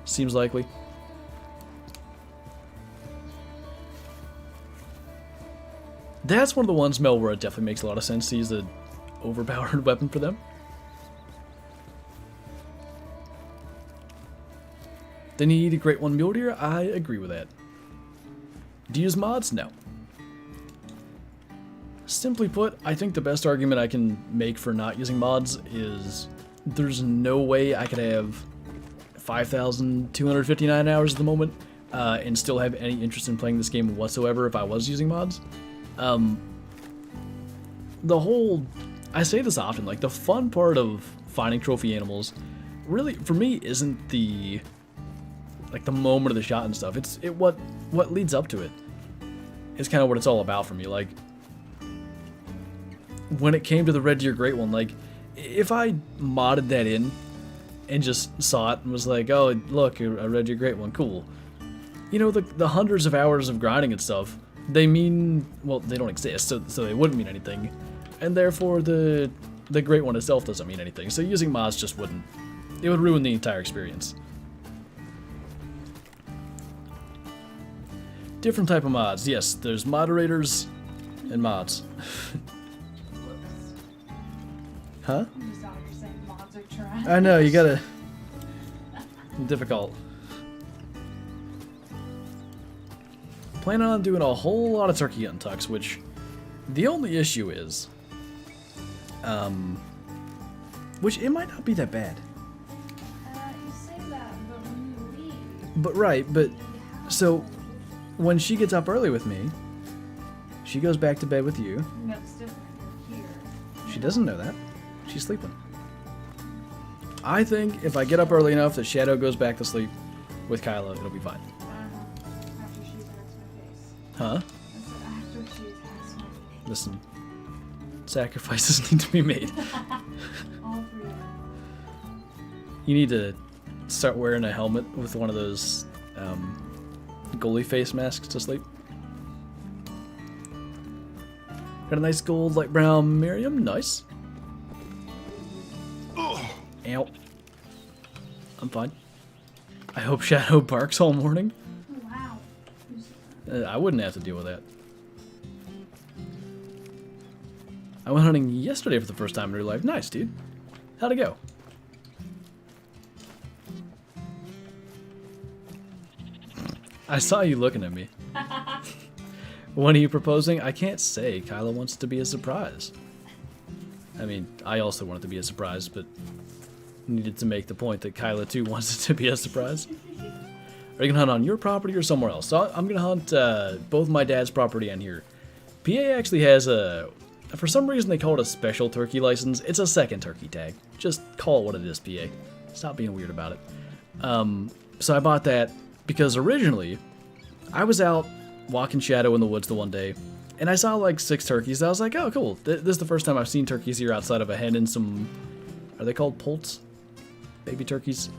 Seems likely. That's one of the ones, Mel, where it definitely makes a lot of sense to use the overpowered weapon for them. They need a great one mule deer? I agree with that. Do you use mods? No. Simply put, I think the best argument I can make for not using mods is there's no way I could have 5,259 hours at the moment and still have any interest in playing this game whatsoever if I was using mods. The whole, I say this often, like the fun part of finding trophy animals really, for me, isn't the, like the moment of the shot and stuff. It's what leads up to it. It's kind of what it's all about for me. Like, when it came to the red deer great one, like, if I modded that in and just saw it and was like, oh, look, a red deer great one, cool. You know, the hundreds of hours of grinding and stuff, they mean, well, they don't exist, so they wouldn't mean anything. And therefore, the great one itself doesn't mean anything. So using mods just wouldn't. It would ruin the entire experience. Different type of mods. Yes, there's moderators and mods. Huh? You just out here saying mods are trash. I know, you gotta... Difficult. Planning on doing a whole lot of turkey hunting tucks, which the only issue is, which it might not be that bad. You say that, but when you leave... But right, but, so, when she gets up early with me, she goes back to bed with you. That's different. You're here. She doesn't know that. She's sleeping. I think if I get up early enough that Shadow goes back to sleep with Kyla, it'll be fine. After she attacks my face. Huh? I said after she attacks my face. Listen, sacrifices need to be made. All for you. You need to start wearing a helmet with one of those goalie face masks to sleep. Got a nice gold light brown Miriam. Nice. Ow. I'm fine. I hope Shadow barks all morning. Wow. I wouldn't have to deal with that. I went hunting yesterday for the first time in real life. Nice, dude. How'd it go? I saw you looking at me. When are you proposing? I can't say. Kyla wants it to be a surprise. I mean, I also want it to be a surprise, but needed to make the point that Kyla too wants it to be a surprise. Are you gonna hunt on your property or somewhere else? So I'm gonna hunt both my dad's property and here. PA actually has a, for some reason they call it a special turkey license. It's a second turkey tag. Just call it what it is, PA. Stop being weird about it. So I bought that because originally I was out walking Shadow in the woods the one day and I saw like 6 turkeys. I was like, oh cool, this is the first time I've seen turkeys here outside of a hen and some, are they called poults? Baby turkeys.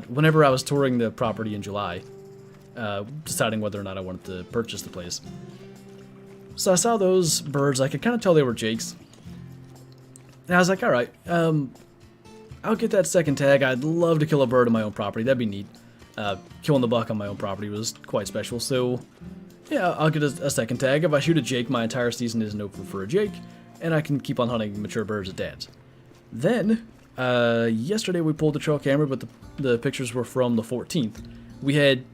Whenever I was touring the property in July, deciding whether or not I wanted to purchase the place. So I saw those birds, I could kind of tell they were Jake's. And I was like, alright, I'll get that second tag. I'd love to kill a bird on my own property, that'd be neat. Killing the buck on my own property was quite special, so yeah, I'll get a second tag. If I shoot a Jake, my entire season isn't over for a Jake, and I can keep on hunting mature birds at Dad's. Then, yesterday we pulled the trail camera, but the pictures were from the 14th. We had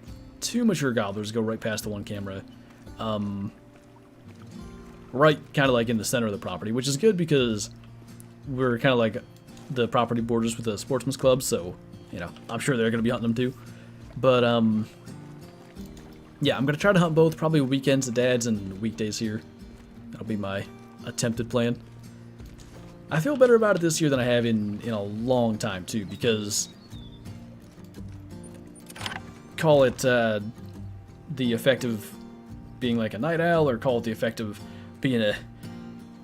2 mature gobblers go right past the one camera, right kind of like in the center of the property, which is good because we're kind of like the property borders with the sportsman's club, so, you know, I'm sure they're going to be hunting them too. But, yeah, I'm going to try to hunt both, probably weekends at Dad's and weekdays here. That'll be my attempted plan. I feel better about it this year than I have in a long time, too, because call it the effect of being like a night owl, or call it the effect of being a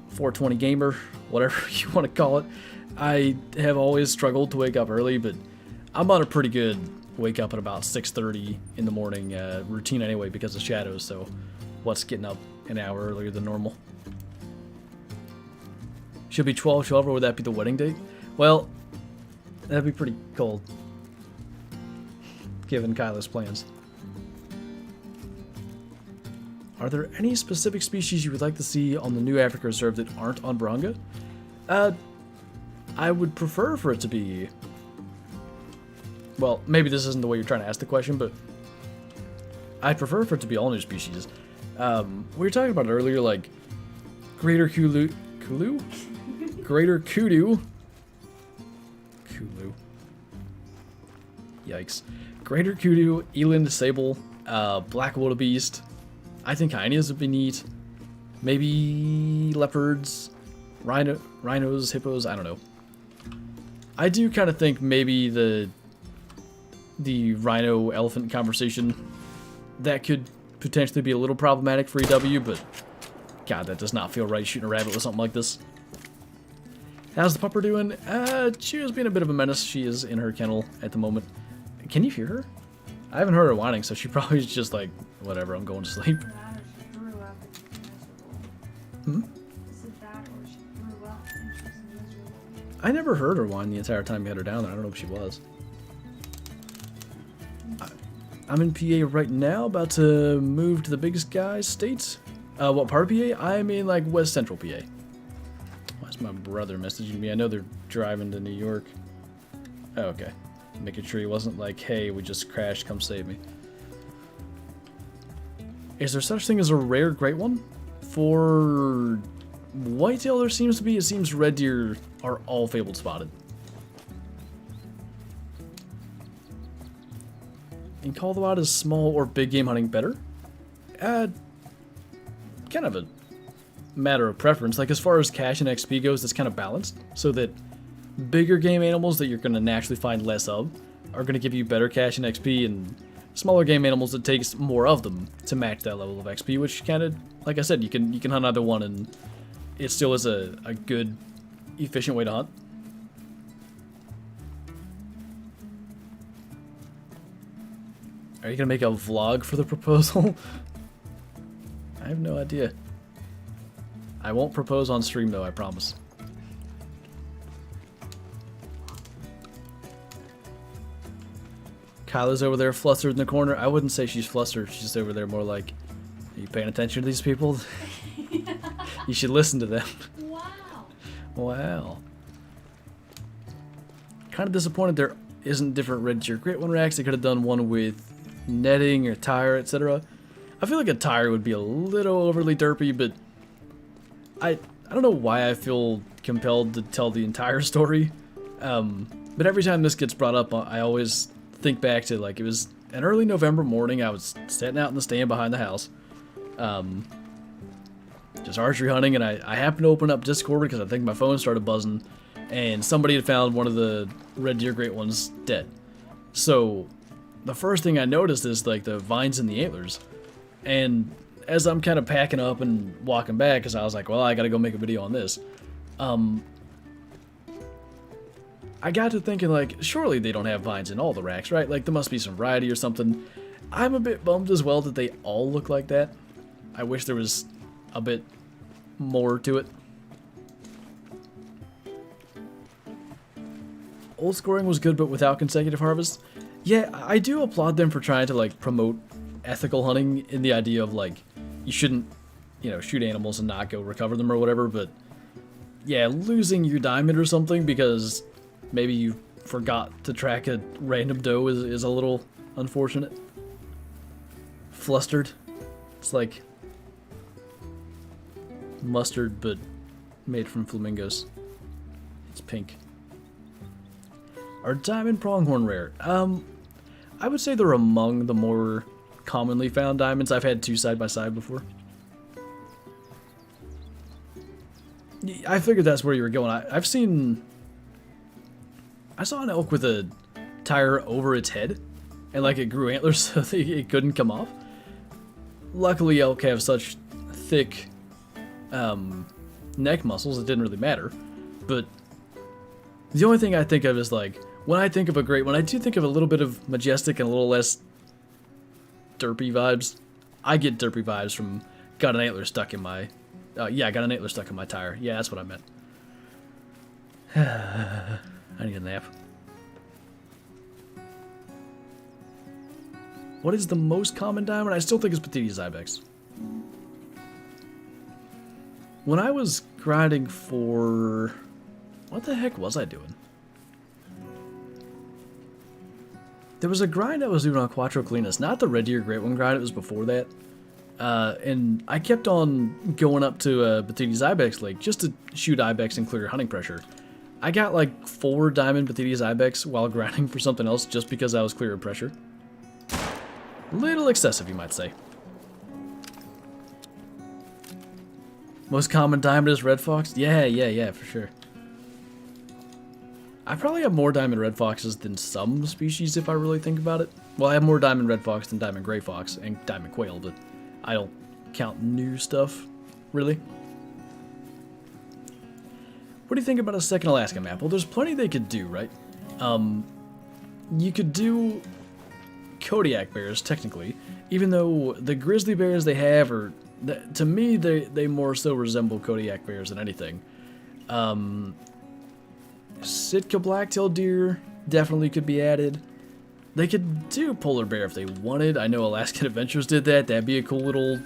420 gamer, whatever you want to call it. I have always struggled to wake up early, but I'm on a pretty good wake up at about 6:30 in the morning routine anyway because of shadows, so what's getting up an hour earlier than normal? Should be 12/12, or would that be the wedding date? Well, that'd be pretty cold, given Kyla's plans. Are there any specific species you would like to see on the new Africa Reserve that aren't on Barunga? I would prefer for it to be... Well, maybe this isn't the way you're trying to ask the question, but I'd prefer for it to be all new species. We were talking about it earlier, like Greater Kulu? Greater Kudu. Kulu. Yikes. Greater Kudu, Eland Sable, Black Wildebeest. I think hyenas would be neat. Maybe leopards, rhinos, hippos, I don't know. I do kind of think maybe the rhino-elephant conversation, that could potentially be a little problematic for EW, but God, that does not feel right shooting a rabbit with something like this. How's the pupper doing? She was being a bit of a menace. She is in her kennel at the moment. Can you hear her? I haven't heard her whining, so she probably is just like, whatever, I'm going to sleep. Hmm? I never heard her whine the entire time we had her down there. I don't know if she was. I'm in PA right now, about to move to the biggest guy's state. What part of PA? I'm in like West Central PA. Why's my brother messaging me? I know they're driving to New York. Oh, okay. Making sure he wasn't like, hey, we just crashed, come save me. Is there such thing as a rare great one? For whitetail there seems to be. It seems red deer are all fabled spotted. And call the wild is small or big game hunting better? Kind of a matter of preference. Like as far as cash and XP goes, it's kind of balanced. So that bigger game animals that you're going to naturally find less of are going to give you better cash and XP, and smaller game animals, it takes more of them to match that level of XP, which kind of, like I said, you can hunt either one and it still is a good, efficient way to hunt. Are you gonna make a vlog for the proposal? I have no idea. I won't propose on stream though, I promise. Kyla's over there flustered in the corner. I wouldn't say she's flustered. She's just over there more like, are you paying attention to these people? You should listen to them. Wow. Wow. Kind of disappointed there isn't different Red Deer Great One racks. They could have done one with netting or tire, etc. I feel like a tire would be a little overly derpy, but I don't know why I feel compelled to tell the entire story. But every time this gets brought up, I always think back to, like, it was an early November morning. I was sitting out in the stand behind the house, just archery hunting, and I happened to open up Discord because I think my phone started buzzing, and somebody had found one of the Red Deer Great Ones dead. So the first thing I noticed is, like, the vines and the antlers. And as I'm kind of packing up and walking back, because I was like, well, I gotta go make a video on this, I got to thinking, like, surely they don't have vines in all the racks, right? Like, there must be some variety or something. I'm a bit bummed as well that they all look like that. I wish there was a bit more to it. Old scoring was good, but without consecutive harvests. Yeah, I do applaud them for trying to, like, promote ethical hunting in the idea of, like, you shouldn't, you know, shoot animals and not go recover them or whatever, but yeah, losing your diamond or something because maybe you forgot to track a random doe is a little unfortunate. Flustered. It's like mustard, but made from flamingos. It's pink. Are diamond pronghorn rare? I would say they're among the more commonly found diamonds. I've had two side by side before. I figured that's where you were going. I saw an elk with a tire over its head, and like it grew antlers so it couldn't come off. Luckily, elk have such thick neck muscles, it didn't really matter. But the only thing I think of is, like, when I think of a great one, I do think of a little bit of majestic and a little less derpy vibes. I get derpy vibes from got an antler stuck in my yeah, I got an antler stuck in my tire. Yeah, that's what I meant. I need a nap. What is the most common diamond? I still think it's Petiti's Ibex. When I was grinding for... what the heck was I doing? There was a grind I was doing on Quattro Cleanest, not the Red Deer Great One grind, it was before that. And I kept on going up to Petiti's Ibex Lake just to shoot Ibex and clear hunting pressure. I got like 4 diamond Petiti's Ibex while grinding for something else just because I was clear of pressure. Little excessive, you might say. Most common diamond is red fox? Yeah, for sure. I probably have more diamond red foxes than some species if I really think about it. Well, I have more diamond red fox than diamond gray fox and diamond quail, but I don't count new stuff, really. What do you think about a second Alaska map? Well, there's plenty they could do, right? You could do Kodiak bears, technically, even though the grizzly bears they have are, to me, they more so resemble Kodiak bears than anything. Sitka black-tailed deer definitely could be added. They could do polar bear if they wanted. I know Alaskan Adventures did that. That'd be a cool little,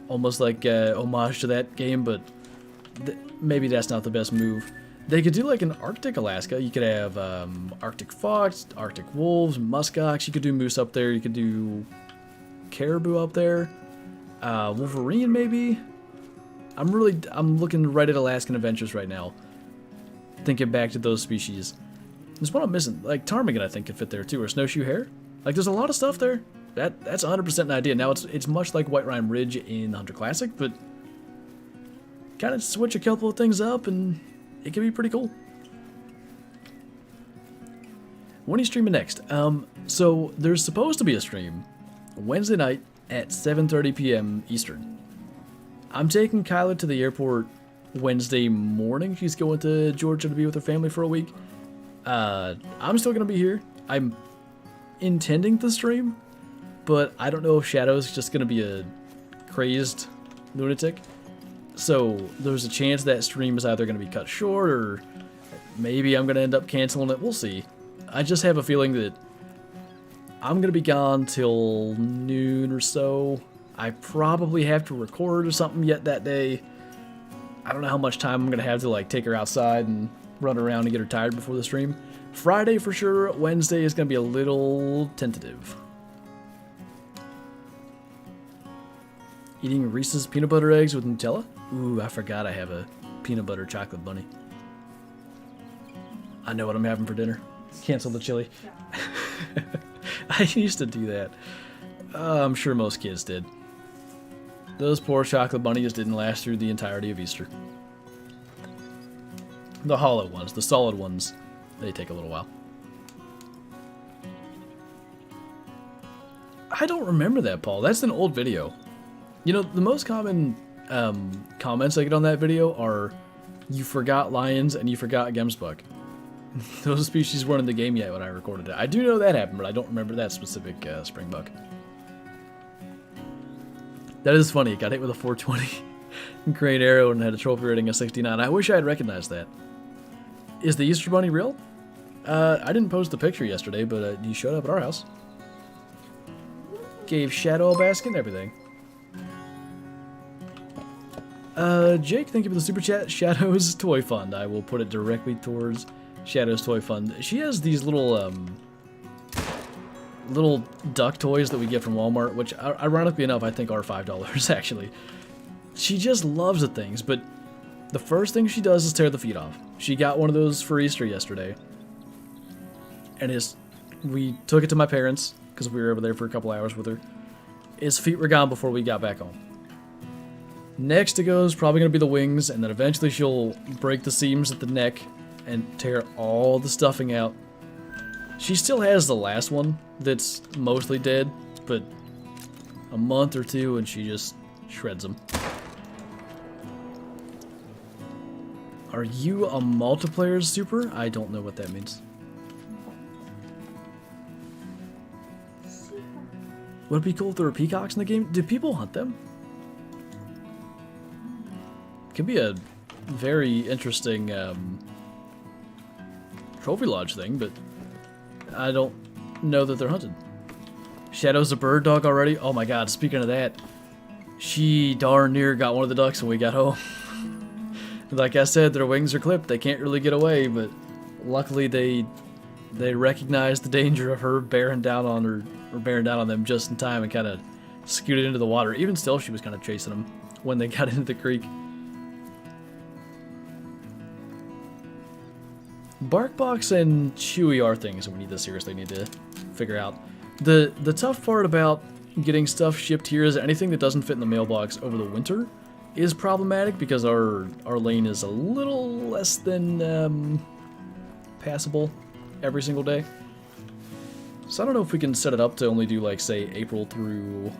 almost like homage to that game, but maybe that's not the best move. They could do like an Arctic Alaska. You could have Arctic fox, Arctic wolves, muskox. You could do moose up there. You could do caribou up there. Wolverine maybe. I'm looking right at Alaskan Adventures right now, thinking back to those species. There's one I'm missing. Like ptarmigan, I think could fit there too, or snowshoe hare. Like there's a lot of stuff there. That's 100% an idea. Now it's much like White Rime Ridge in the Hunter Classic, but kind of switch a couple of things up and it can be pretty cool. When are you streaming next? So there's supposed to be a stream Wednesday night at 7:30 p.m. Eastern. I'm taking Kyla to the airport Wednesday morning. She's going to Georgia to be with her family for a week. I'm still going to be here. I'm intending to stream. but I don't know if Shadow's just going to be a crazed lunatic. So there's a chance that stream is either going to be cut short or maybe I'm going to end up canceling it. We'll see. I just have a feeling that I'm going to be gone till noon or so. I probably have to record or something yet that day. I don't know how much time I'm going to have to like take her outside and run around and get her tired before the stream. Friday for sure. Wednesday is going to be a little tentative. Eating Reese's peanut butter eggs with Nutella? Ooh, I forgot I have a peanut butter chocolate bunny. I know what I'm having for dinner. Cancel the chili. I used to do that. I'm sure most kids did. Those poor chocolate bunnies didn't last through the entirety of Easter. The hollow ones, the solid ones, they take a little while. I don't remember that, Paul. That's an old video. You know, the most common comments I get on that video are, you forgot lions and you forgot Gemsbuck. Those species weren't in the game yet when I recorded it. I do know that happened, but I don't remember that specific springbuck. That is funny. It got hit with a 420 grain arrow and had a trophy rating of 69. I wish I had recognized that. Is the Easter Bunny real? I didn't post the picture yesterday, but he showed up at our house. Gave Shadow a basket and everything. Jake, thank you for the super chat. Shadow's Toy Fund. I will put it directly towards Shadow's Toy Fund. She has these little little duck toys that we get from Walmart, which ironically enough I think are $5 actually. She just loves the things, but the first thing she does is tear the feet off. She got one of those for Easter yesterday, and we took it to my parents because we were over there for a couple hours with her. His feet were gone before we got back home. Next to go is probably going to be the wings, and then eventually she'll break the seams at the neck and tear all the stuffing out. She still has the last one that's mostly dead, but a month or two and she just shreds them. Are you a multiplayer super? I don't know what that means. Would it be cool if there were peacocks in the game? Do people hunt them? Could be a very interesting trophy lodge thing, but I don't know that they're hunted. Shadow's a bird dog already? Oh my god, speaking of that, she darn near got one of the ducks when we got home. Like I said, their wings are clipped, they can't really get away, but luckily they recognized the danger of her bearing down on them just in time and kind of scooted into the water. Even still, she was kind of chasing them when they got into the creek. Barkbox and Chewy are things that we seriously need to figure out. The tough part about getting stuff shipped here is anything that doesn't fit in the mailbox over the winter is problematic because our lane is a little less than passable every single day. So I don't know if we can set it up to only do like say April through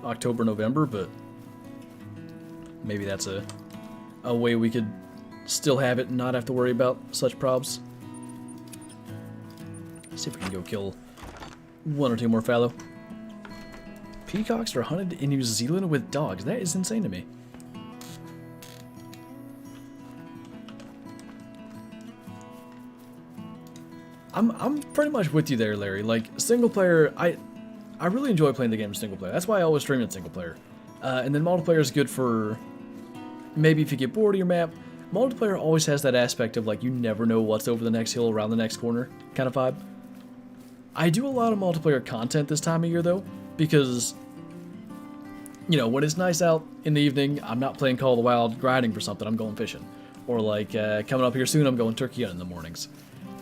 October, November, but maybe that's a way we could still have it and not have to worry about such probs. Let's see if we can go kill one or two more fallow. Peacocks are hunted in New Zealand with dogs. That is insane to me. I'm pretty much with you there, Larry. Like, single player, I really enjoy playing the game single player. That's why I always stream in single player. And then multiplayer is good for maybe if you get bored of your map. Multiplayer always has that aspect of like you never know what's over the next hill around the next corner kind of vibe. I do a lot of multiplayer content this time of year though, because you know, when it's nice out in the evening, I'm not playing Call of the Wild grinding for something, I'm going fishing. Or like coming up here soon, I'm going turkey hunting in the mornings.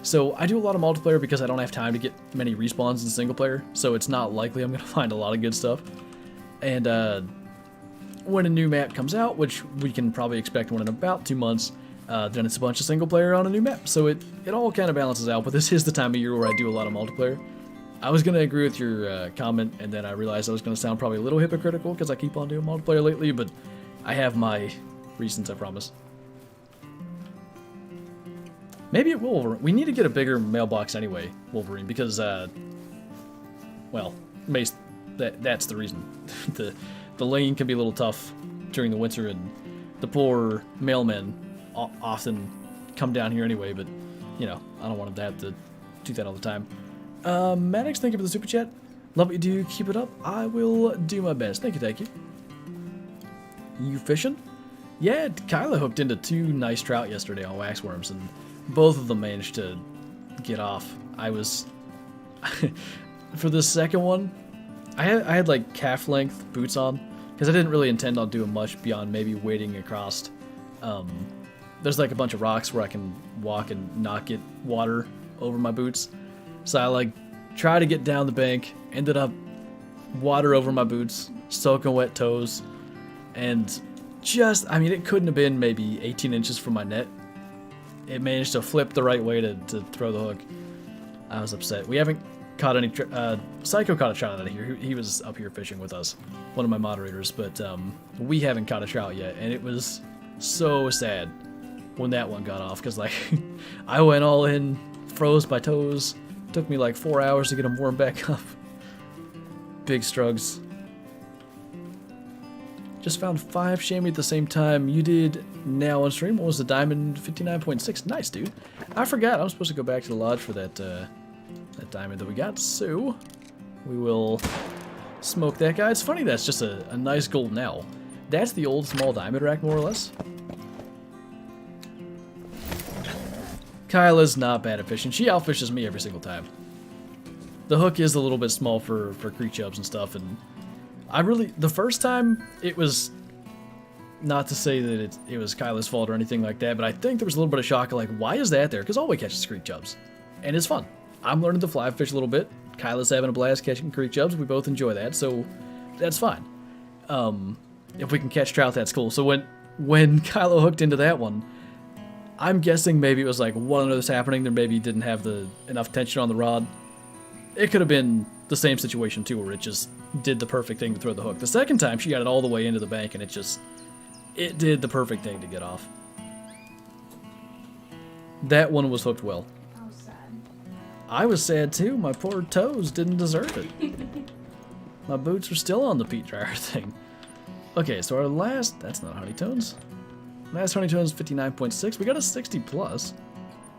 So I do a lot of multiplayer because I don't have time to get many respawns in single player, so it's not likely I'm going to find a lot of good stuff. And when a new map comes out, which we can probably expect one in about 2 months, then it's a bunch of single player on a new map. So it all kind of balances out, but this is the time of year where I do a lot of multiplayer. I was going to agree with your comment, and then I realized I was going to sound probably a little hypocritical because I keep on doing multiplayer lately, but I have my reasons, I promise. Maybe it will. We need to get a bigger mailbox anyway, Wolverine, because, well, that's the reason. the lane can be a little tough during the winter, and the poor mailmen often come down here anyway, but, you know, I don't want them to have to do that all the time. Maddox, thank you for the super chat. Love what you do. Keep it up. I will do my best. Thank you, thank you. You fishing? Yeah, Kyla hooked into 2 nice trout yesterday on waxworms, and both of them managed to get off. I was... for the second one, I had like calf-length boots on, because I didn't really intend on doing much beyond maybe wading across. There's like a bunch of rocks where I can walk and not get water over my boots. So I like try to get down the bank, ended up water over my boots, soaking wet toes, and just, I mean, it couldn't have been maybe 18 inches from my net. It managed to flip the right way to throw the hook. I was upset. We haven't caught any, Psycho caught a trout out of here. He was up here fishing with us, one of my moderators, but we haven't caught a trout yet, and it was so sad when that one got off, because like, I went all in, froze my toes, took me like 4 hours to get them warmed back up. Big struggles. Just found 5 chamois at the same time you did now on stream. What was the diamond? 59.6. Nice, dude. I forgot. I'm supposed to go back to the lodge for that that diamond that we got. So we will smoke that guy. It's funny that's just a nice golden owl. That's the old small diamond rack, more or less. Kyla's not bad at fishing. She outfishes me every single time. The hook is a little bit small for creek chubs and stuff, and I really, the first time, it was, not to say that it was Kyla's fault or anything like that, but I think there was a little bit of shock, like, why is that there? Because all we catch is creek chubs, and it's fun. I'm learning to fly fish a little bit. Kyla's having a blast catching creek chubs. We both enjoy that, so that's fine. If we can catch trout, that's cool. So when Kyla hooked into that one, I'm guessing maybe it was like one of those happening. There maybe didn't have enough tension on the rod. It could have been the same situation too, where it just did the perfect thing to throw the hook. The second time, she got it all the way into the bank, and it did the perfect thing to get off. That one was hooked well. I was sad. I was sad too. My poor toes didn't deserve it. My boots are still on the peat dryer thing. Okay, so our last, that's not honeytones. Last honeytones 59.6. We got a 60 plus.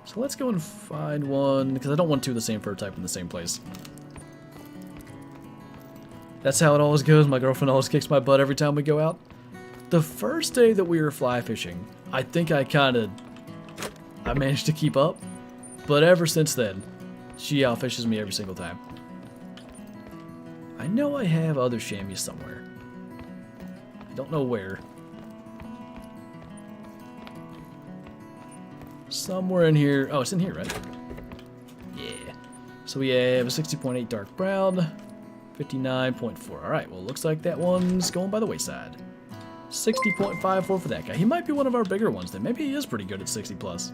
So let's go and find one, because I don't want 2 of the same fur type in the same place. That's how it always goes. My girlfriend always kicks my butt every time we go out. The first day that we were fly fishing, I think I managed to keep up. But ever since then, she outfishes me every single time. I know I have other chamois somewhere. I don't know where. Somewhere in here. Oh, it's in here, right? Yeah. So we have a 60.8 dark brown, 59.4. Alright, well, looks like that one's going by the wayside. 60.54 for that guy. He might be one of our bigger ones then. Maybe he is pretty good at 60 plus.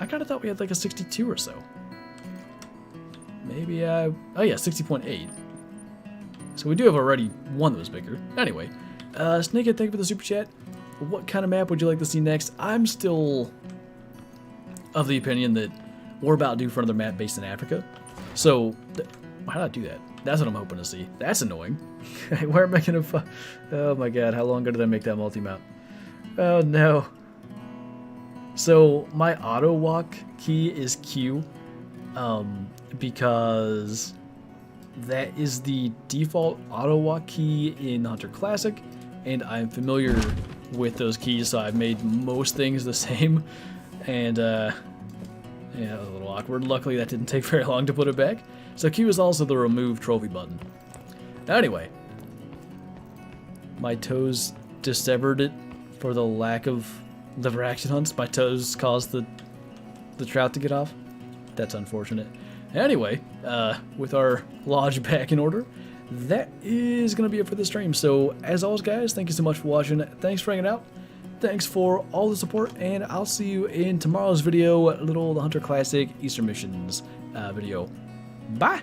I kind of thought we had like a 62 or so. Maybe oh yeah, 60.8. So we do have already one that was bigger. Anyway, Snakehead, thank you for the super chat. What kind of map would you like to see next? I'm still of the opinion that we're about due for another map based in Africa. So, how did I do that? That's what I'm hoping to see. That's annoying. Where am I gonna oh my god, how long ago did I make that multi-map? Oh no. So, my auto walk key is Q, because that is the default auto walk key in Hunter Classic, and I'm familiar with those keys, so I've made most things the same, and yeah, a little awkward. Luckily that didn't take very long to put it back. So Q is also the remove trophy button. Anyway, my toes dissevered it for the lack of liver action hunts. My toes caused the trout to get off. That's unfortunate. Anyway, with our lodge back in order, that is going to be it for the stream. So, as always, guys, thank you so much for watching. Thanks for hanging out. Thanks for all the support, and I'll see you in tomorrow's video, the Hunter Classic Easter Missions video. Bye!